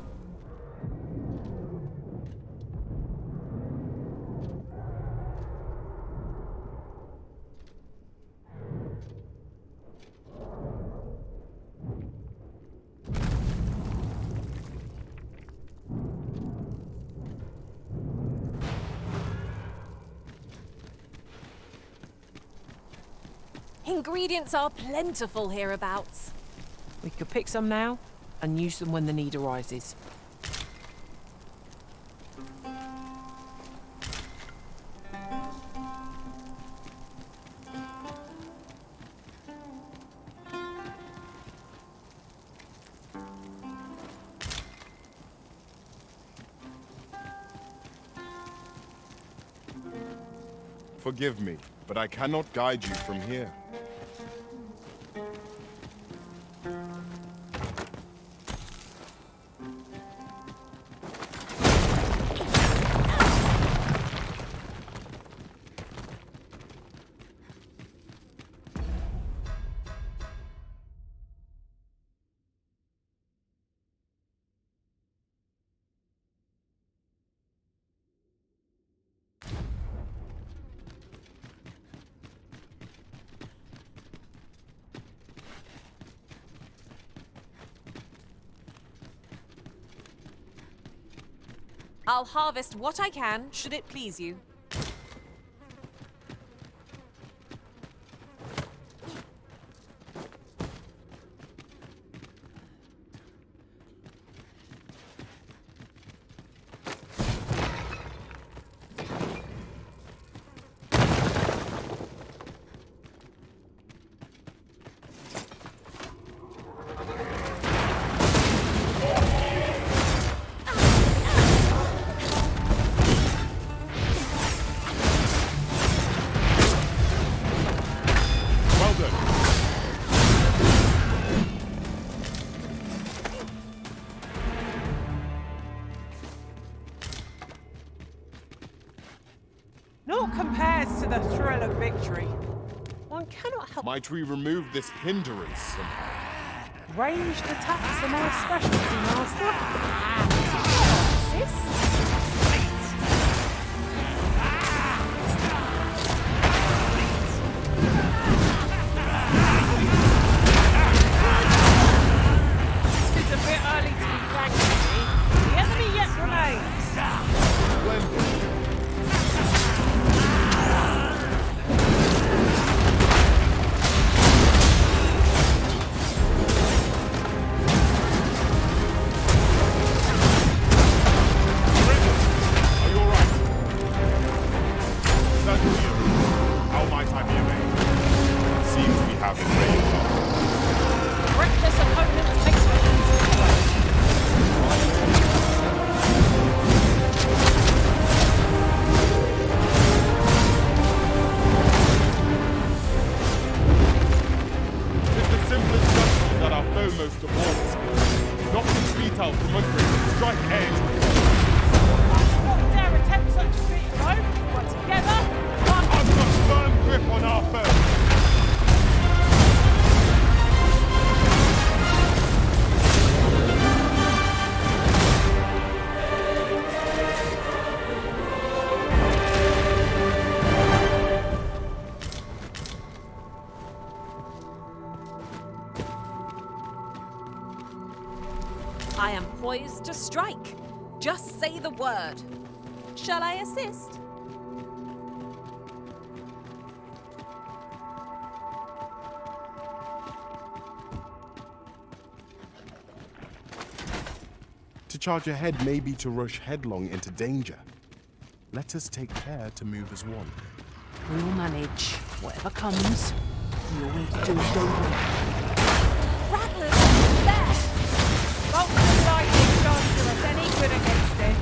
Ingredients are plentiful hereabouts. We could pick some now and use them when the need arises. Forgive me, but I cannot guide you from here. I'll harvest what I can, should it please you. Naught compares to the thrill of victory. One cannot help... Might we remove this hindrance somehow? Ranged attacks are my specialty, Master. Sis? It's a bit early to be thanking me. The enemy yet remains. Splendid. Most of all, knock his feet out from under him and strike edge. I am poised to strike. Just say the word. Shall I assist? To charge ahead may be to rush headlong into danger. Let us take care to move as one. We'll manage. Whatever comes, we always do, don't we? Rattlers! There! Bolts of lightning don't do us any good against it.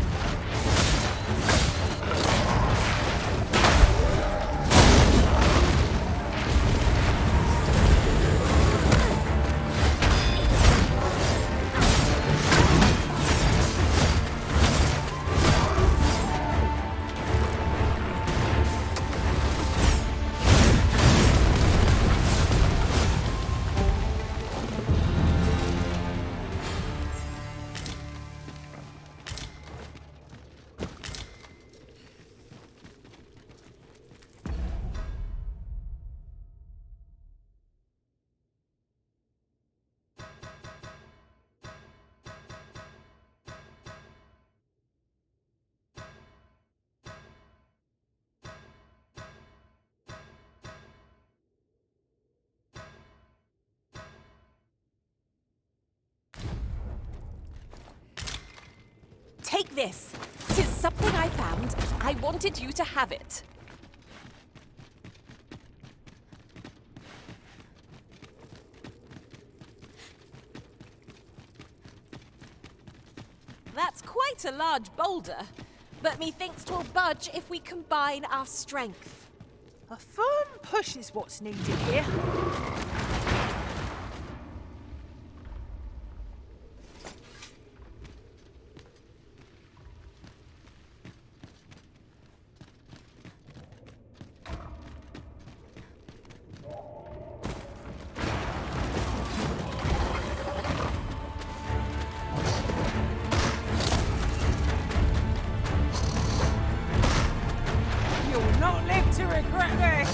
Take this. 'Tis something I found. I wanted you to have it. That's quite a large boulder, but methinks 'twill budge if we combine our strength. A firm push is what's needed here. You'll not live to regret this!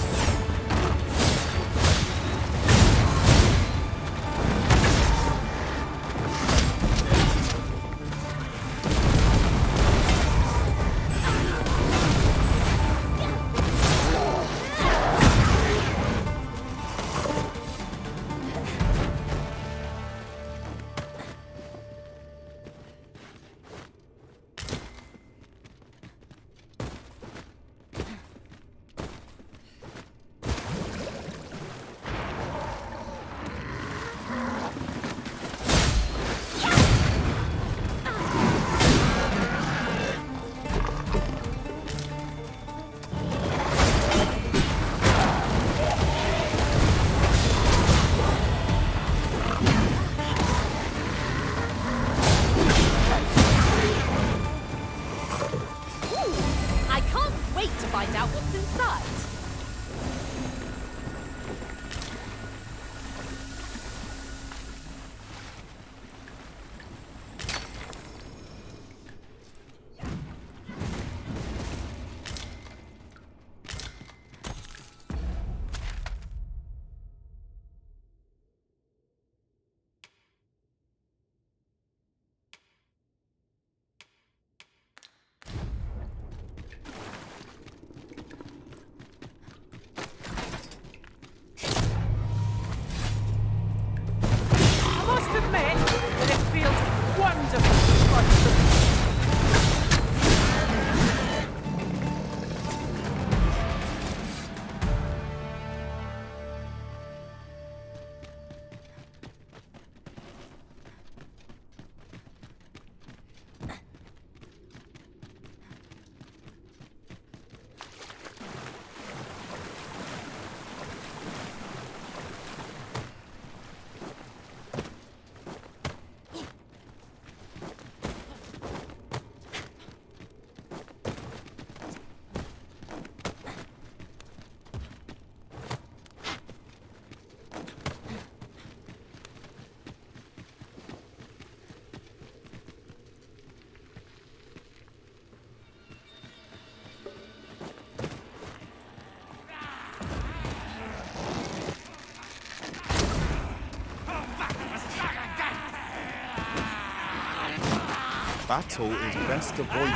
Battle is best avoided.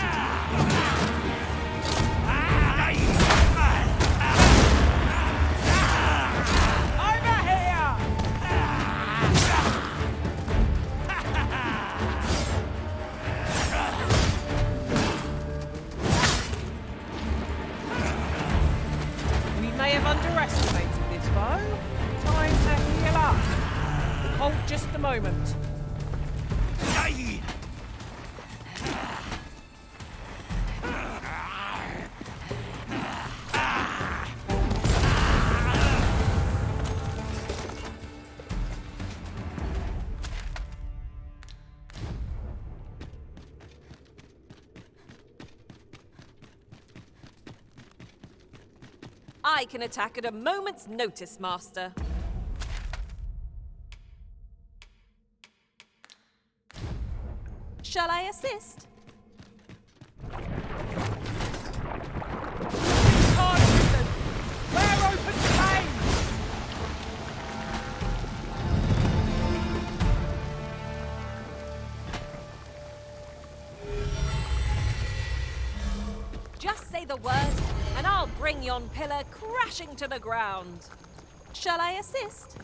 Over here! We may have underestimated this foe. Time to heal up. Hold just a moment. I can attack at a moment's notice, Master. Shall I assist? Partisan! We're open flame! Just say the word, and I'll bring yon pillar crashing to the ground. Shall I assist?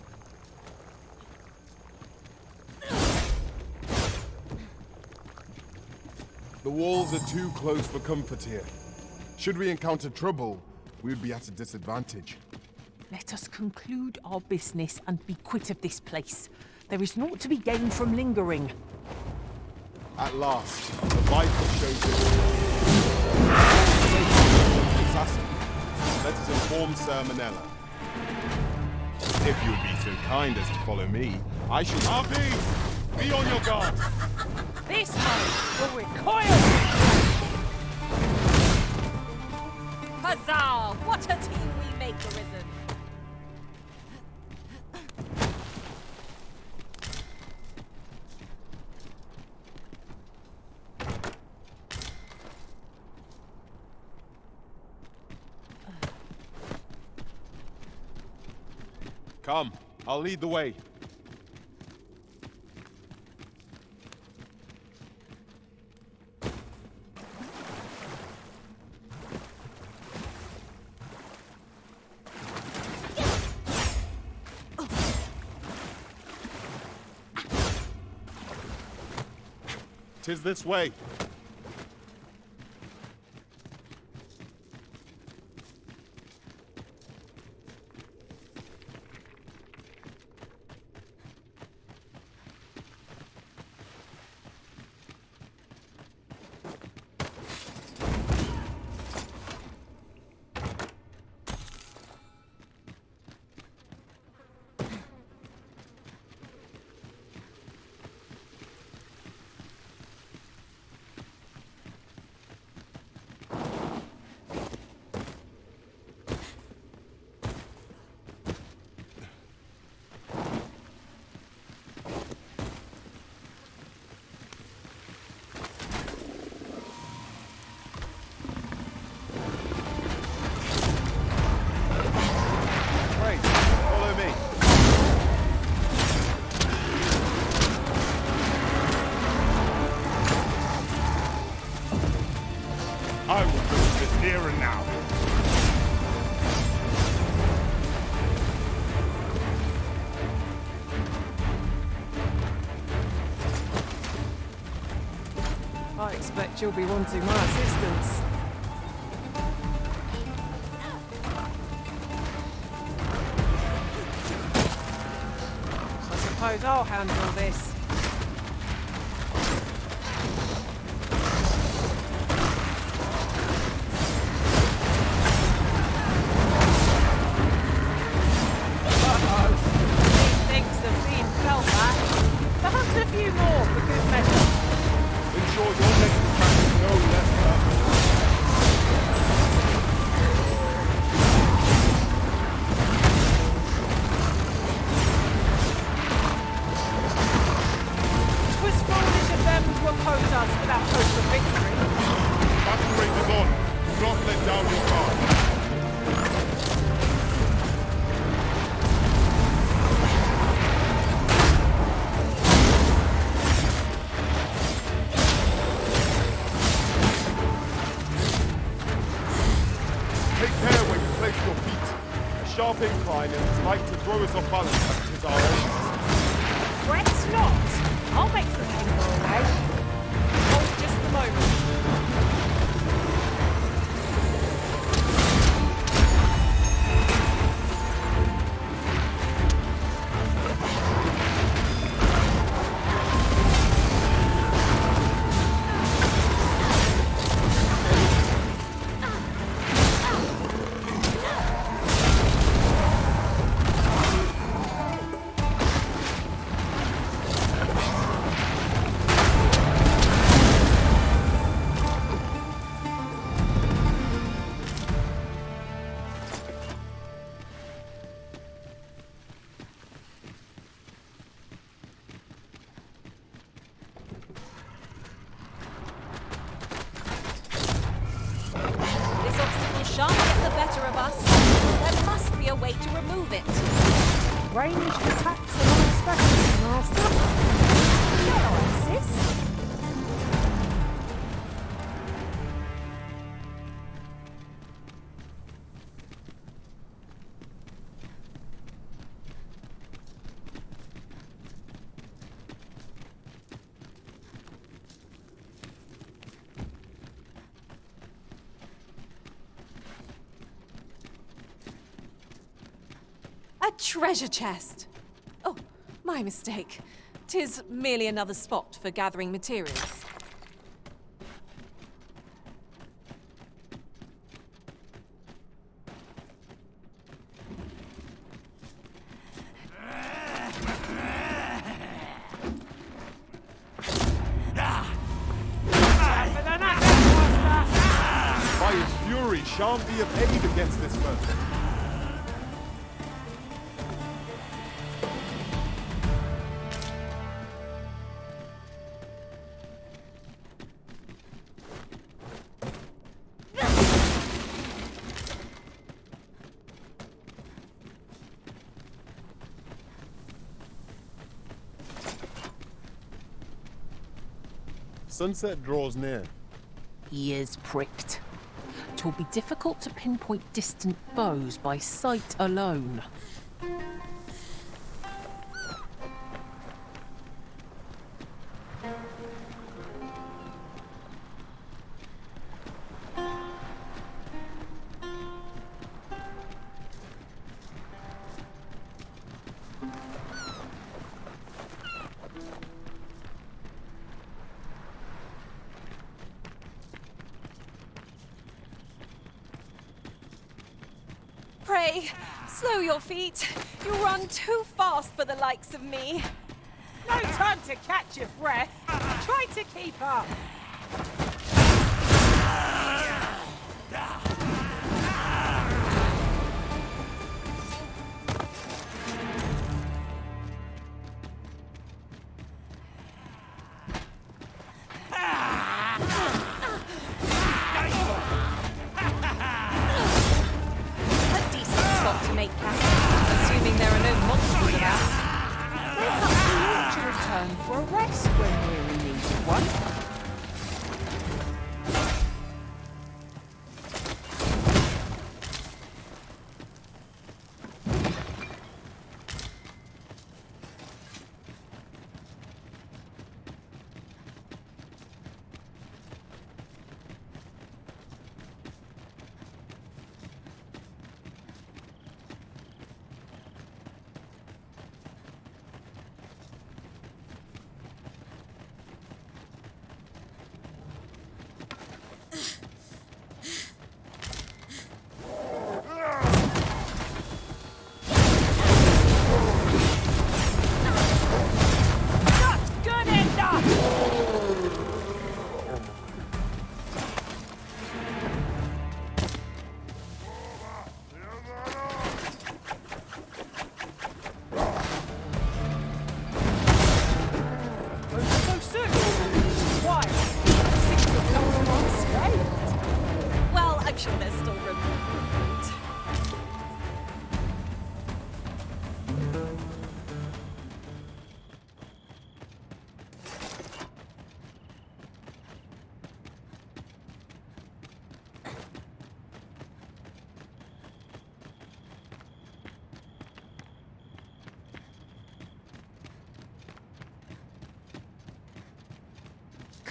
The walls are too close for comfort here. Should we encounter trouble, we would be at a disadvantage. Let us conclude our business and be quit of this place. There is naught to be gained from lingering. At last, the Viper shows its assassin. Let us inform Sir Manella. If you would be so kind as to follow me, I shall... RP! Be on your guard! This one will recoil! Huzzah! What a team we make, Arisen! Come, I'll lead the way. Tis this way. I will finish this here and now. I expect you'll be wanting my assistance. I suppose I'll handle this. sharp incline and it's like to throw us off balance as it is our own. Fret not! I'll make the pain go away. Hold just a moment. Shan't get the better of us. There must be a way to remove it. Ranged attacks are unexpected, Master. Hello, sis. A treasure chest! Oh, my mistake. 'Tis merely another spot for gathering materials. Fire's fury shan't be of aid against this foe. Sunset draws near. Ears pricked. 'Twill be difficult to pinpoint distant foes by sight alone. Pray, slow your feet. You run too fast for the likes of me. No time to catch your breath. Try to keep up. Make camp, assuming there are no monsters about. Perhaps we ought to return for a rest when we're in need of one.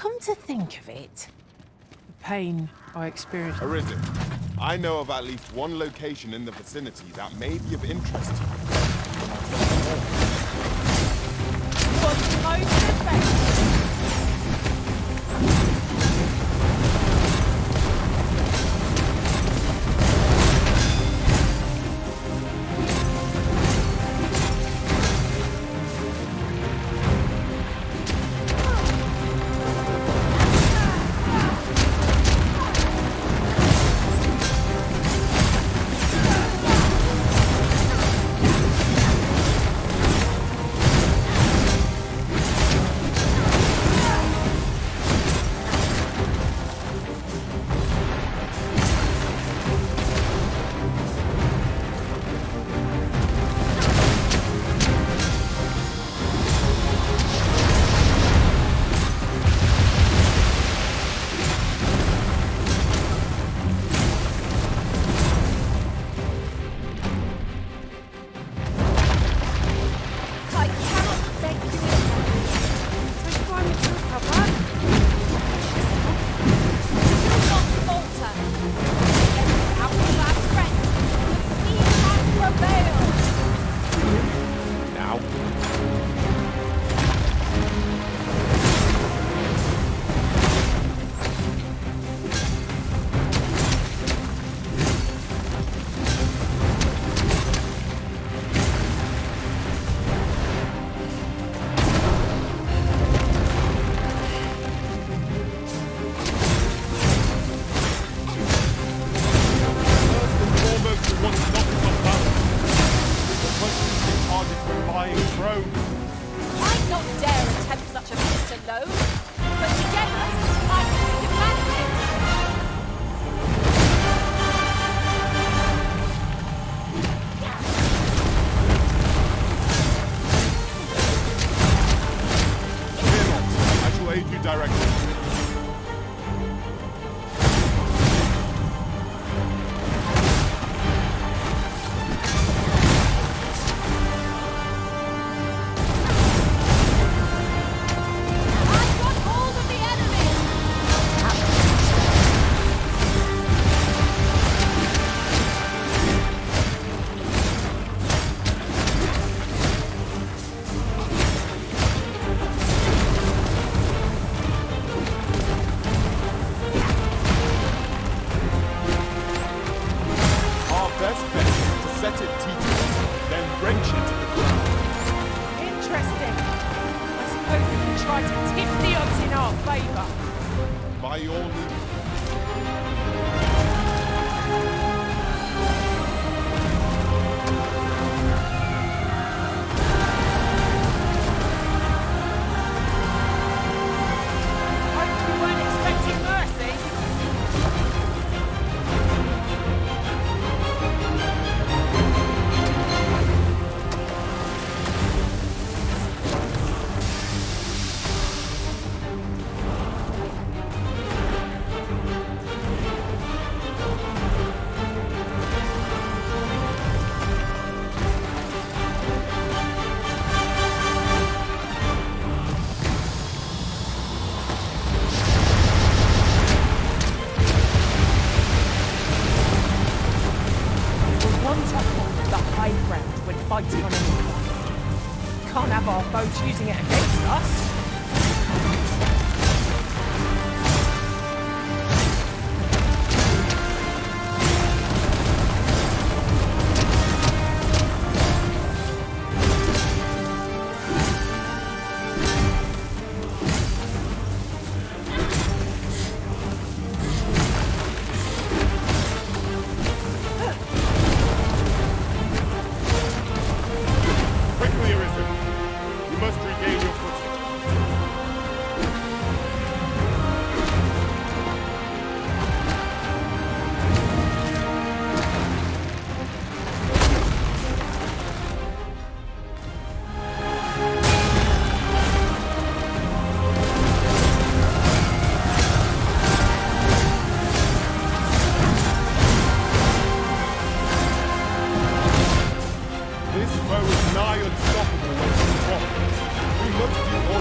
come to think of it, the pain I experienced... Arisen, I know of at least one location in the vicinity that may be of interest to you. What's most effective? fighting on anyone. Can't have our foes using it against us. This foe is nigh unstoppable when we drop. We must do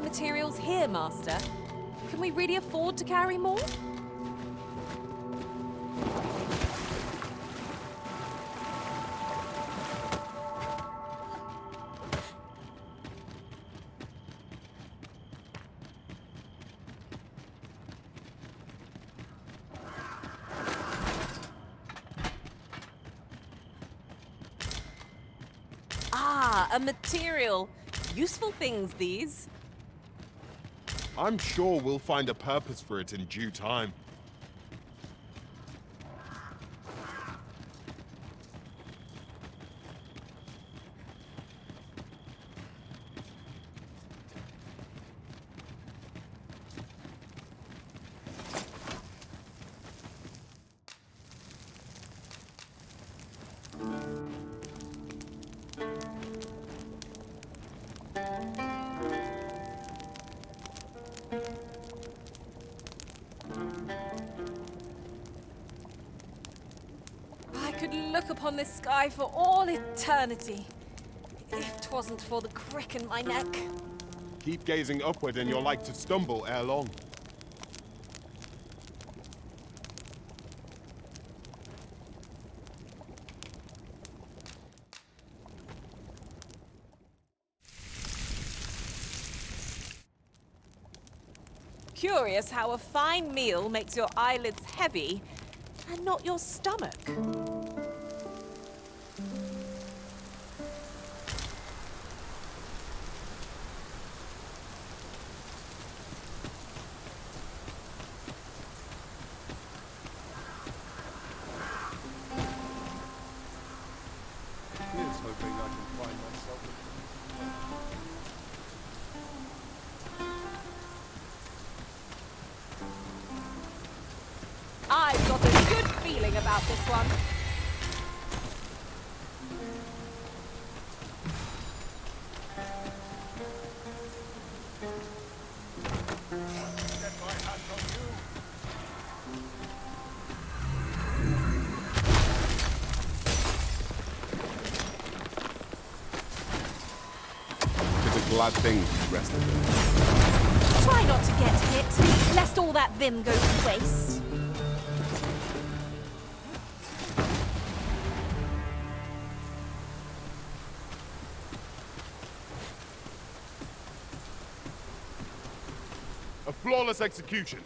materials here, Master. Can we really afford to carry more? Ah, a material. Useful things, these. I'm sure we'll find a purpose for it in due time. I could look upon this sky for all eternity, if 'twasn't for the crick in my neck. Keep gazing upward and you're like to stumble ere long. Curious how a fine meal makes your eyelids heavy and not your stomach. Here's hoping I can find myself. I've got a good feeling about this one. Get my hands on you. It's a glad thing he's rested. Try not to get hit, lest all that vim go to waste. A flawless execution.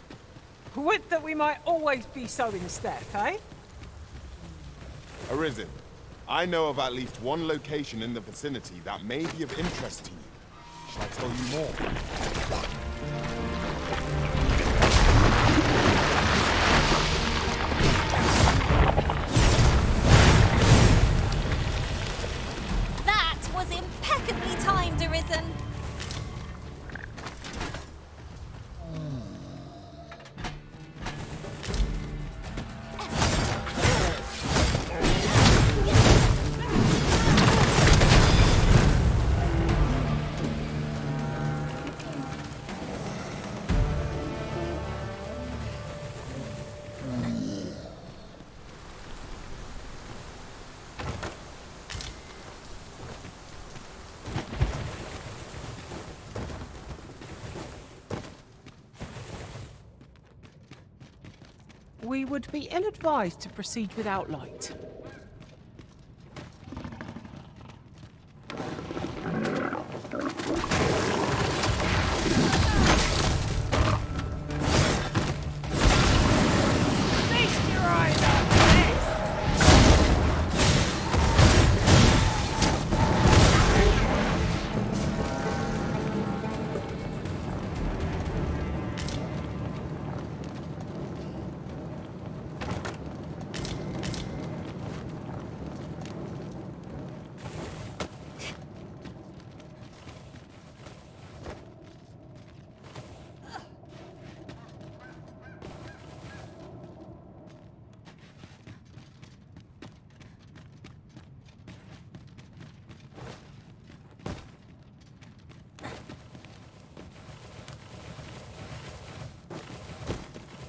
Would that we might always be so in step, eh? Arisen, I know of at least one location in the vicinity that may be of interest to you. Shall I tell you more? That was impeccably timed, Arisen. We would be ill-advised to proceed without light.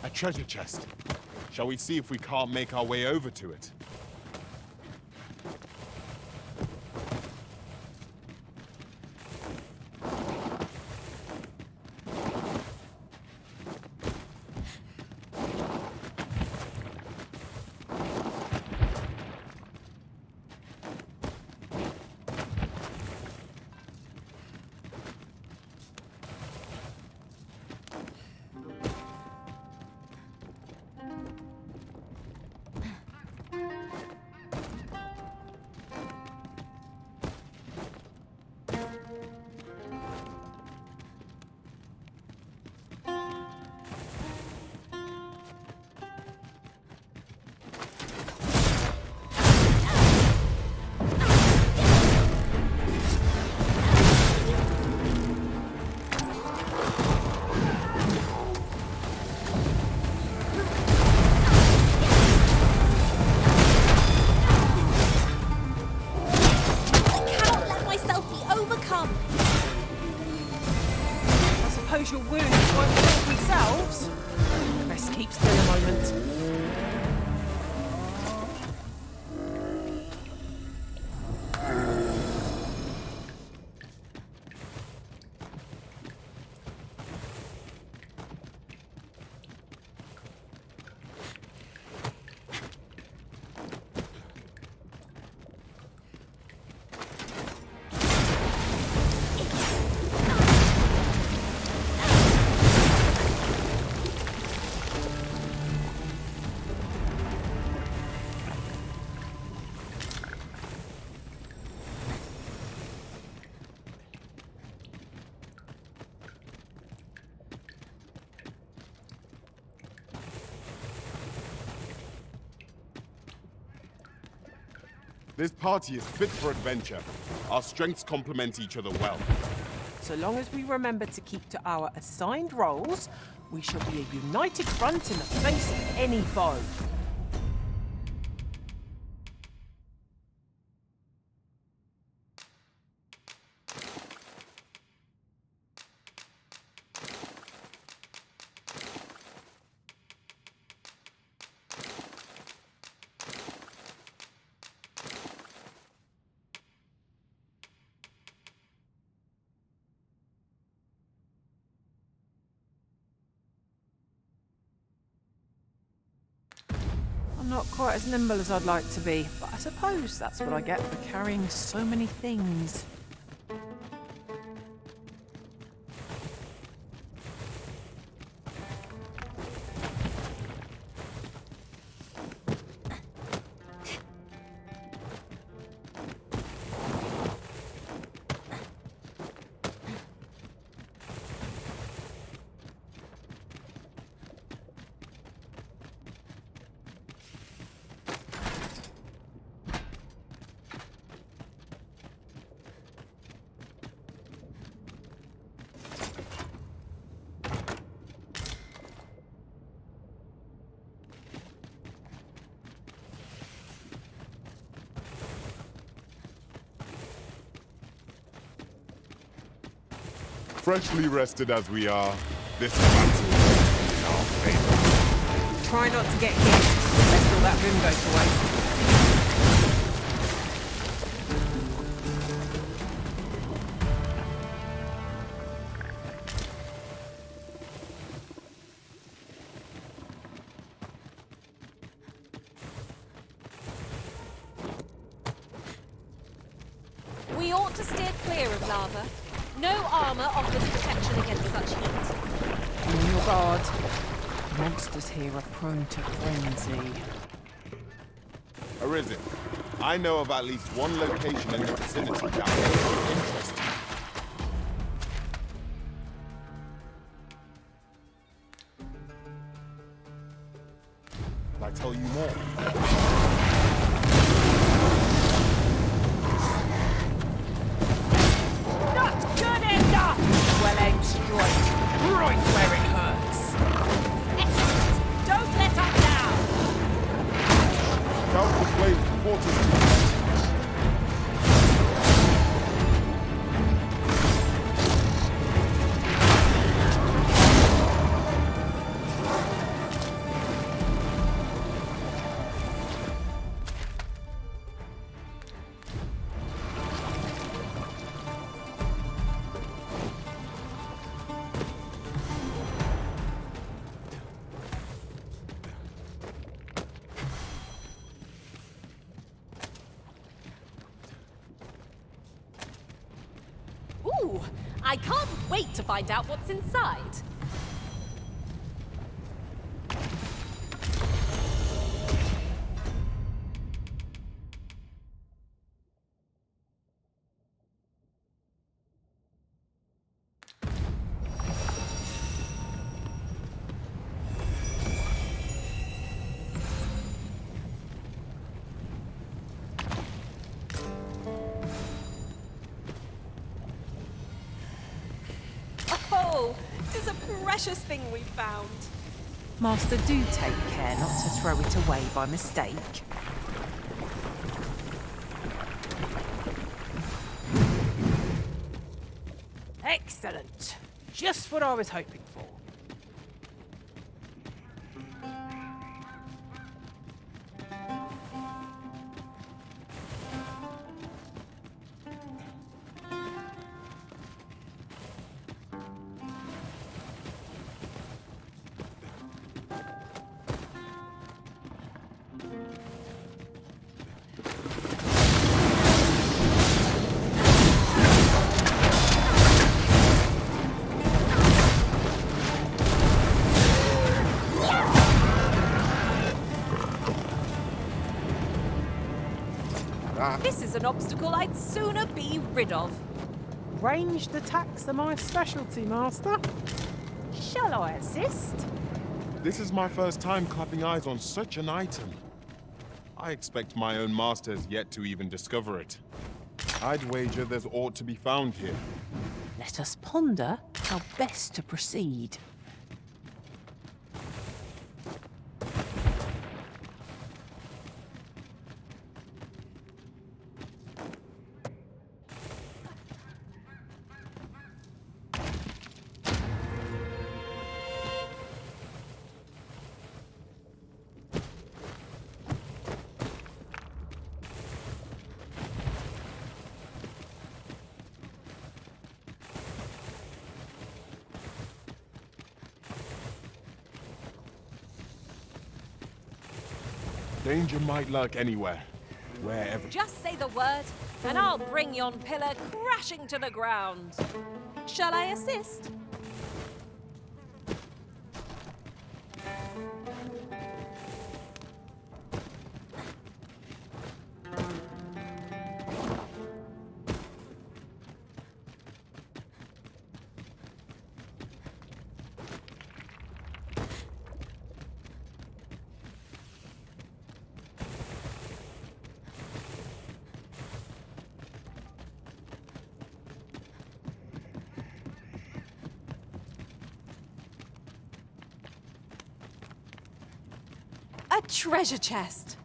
A treasure chest. Shall we see if we can't make our way over to it? This party is fit for adventure. Our strengths complement each other well. So long as we remember to keep to our assigned roles, we shall be a united front in the face of any foe. I'm not quite as nimble as I'd like to be, but I suppose that's what I get for carrying so many things. Freshly rested as we are, this battle is in our favor. Try not to get hit, lest all that room goes to waste. We ought to steer clear of lava. No armor offers protection against such heat. Be on your guard. Monsters here are prone to frenzy. Arisen, I know of at least one location in the vicinity that may be interesting. Can I tell you more? Well aimed straight, right where it hurts. Excellent! Don't let up now! Scout the flames before to Ooh, I can't wait to find out what's inside. Oh, 'tis a precious thing we found. Master, do take care not to throw it away by mistake. Excellent. Just what I was hoping for. This is an obstacle I'd sooner be rid of. Ranged attacks are my specialty, Master. Shall I assist? This is my first time clapping eyes on such an item. I expect my own master has yet to even discover it. I'd wager there's aught to be found here. Let us ponder how best to proceed. Danger might lurk anywhere, wherever. Just say the word, and I'll bring yon pillar crashing to the ground. Shall I assist? A treasure chest!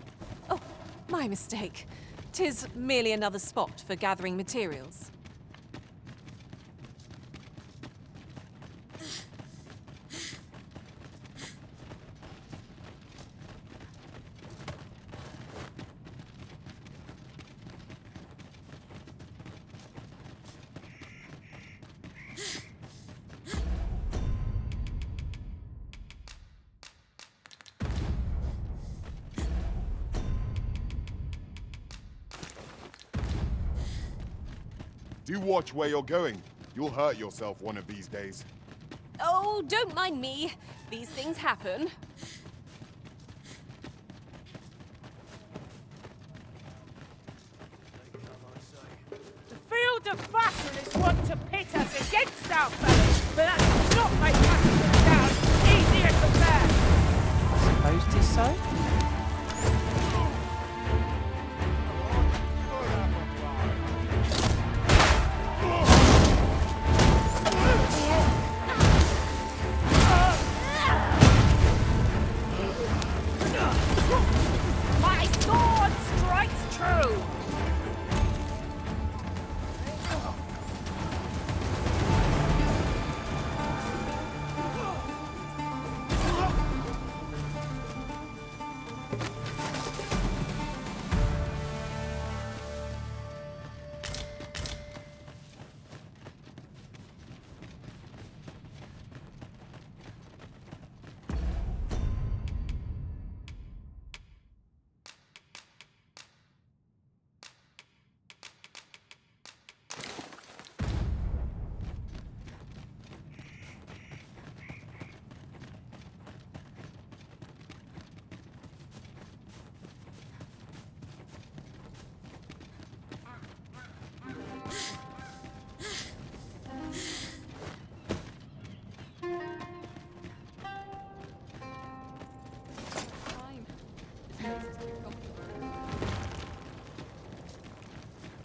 Oh, my mistake. 'Tis merely another spot for gathering materials. Do watch where you're going. You'll hurt yourself one of these days. Oh, don't mind me. These things happen. The field of battle is one to pit us against our foes, but that does not make us down easier to bear. I suppose 'tis so. My sword strikes true!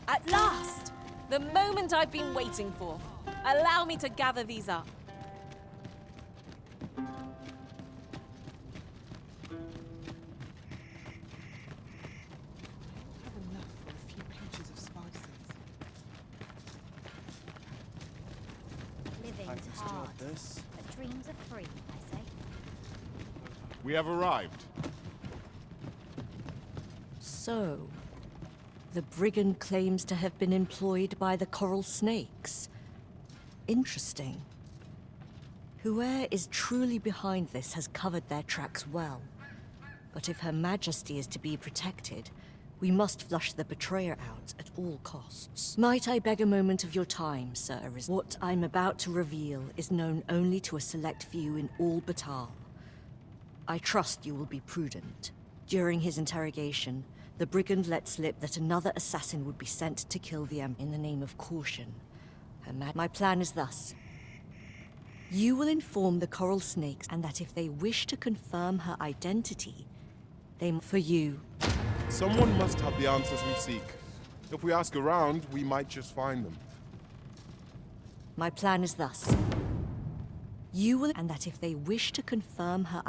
At last! The moment I've been waiting for. Allow me to gather these up. Living's hard, but dreams are free, I say. We have arrived. So, the brigand claims to have been employed by the coral snakes. Interesting. Whoever is truly behind this has covered their tracks well. But if Her Majesty is to be protected, we must flush the betrayer out at all costs. Might I beg a moment of your time, Sir? What I'm about to reveal is known only to a select few in all Batal. I trust you will be prudent. During his interrogation, the brigand let slip that another assassin would be sent to kill the Emperor in the name of caution. My plan is thus. You will inform the coral snakes, and that if they wish to confirm her identity, They for you. Someone must have the answers we seek. If we ask around, we might just find them. My plan is thus. You will, and that if they wish to confirm her...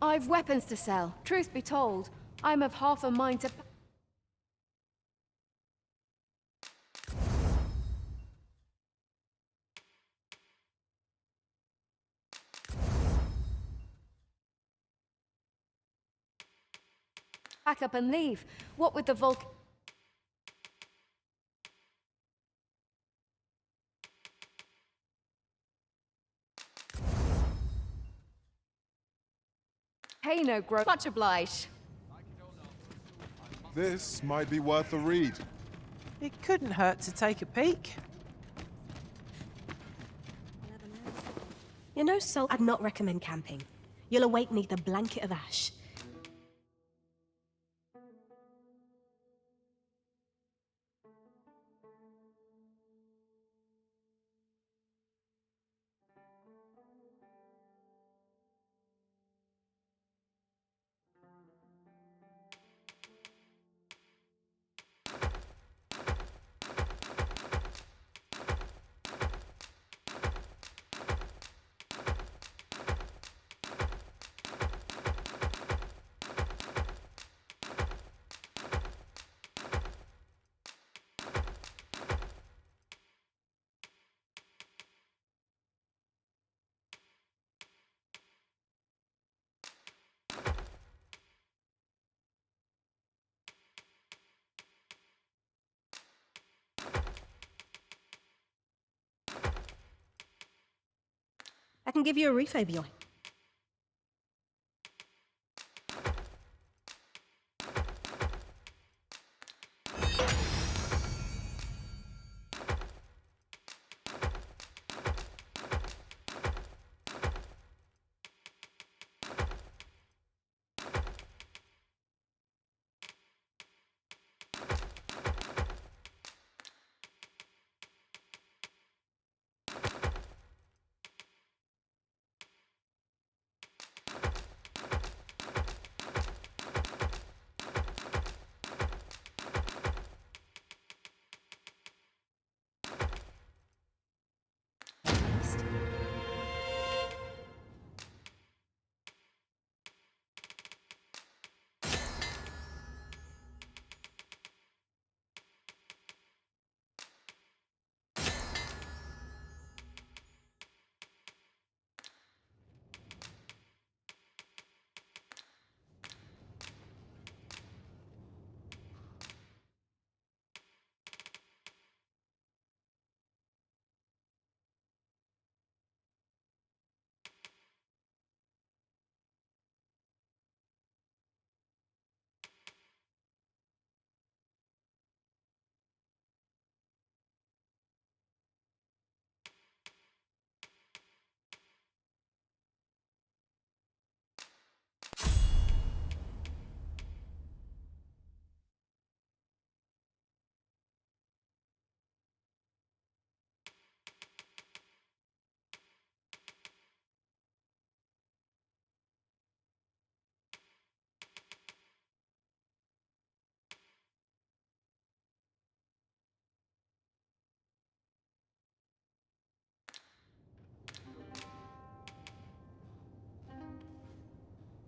I've weapons to sell. Truth be told, I'm of half a mind to... pack up and leave. What with the Hey, no growth. Much obliged. This might be worth a read. It couldn't hurt to take a peek. You know, Sol, I'd not recommend camping. You'll awake neath a blanket of ash. I can give you a reef over your...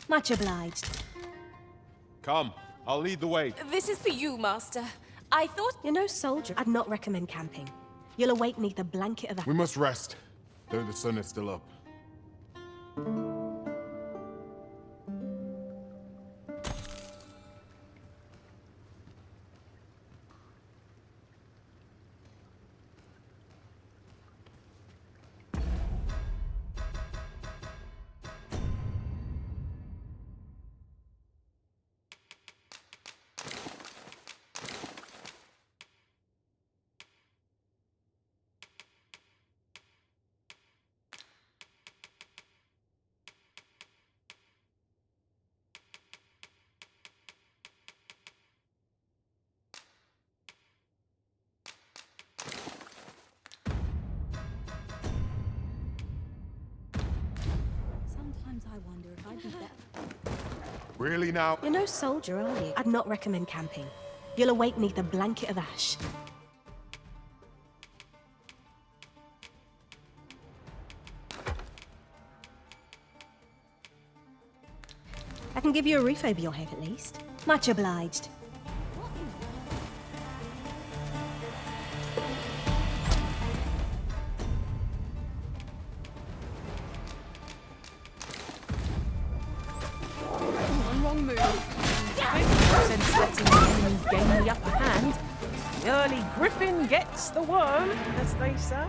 Much obliged. Come, I'll lead the way. This is for you, Master. I thought... You know, soldier, I'd not recommend camping. You'll awake neath a blanket of... We must rest, though the sun is still up. Really now? You're no soldier, are you? I'd not recommend camping. You'll awake neath a blanket of ash. I can give you a roof over your head at least. Much obliged. Wrong move. Since letting the enemy gain the upper hand, the early griffin gets the worm, as they say.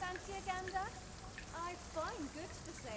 Fancy a gander? I find goods for sale.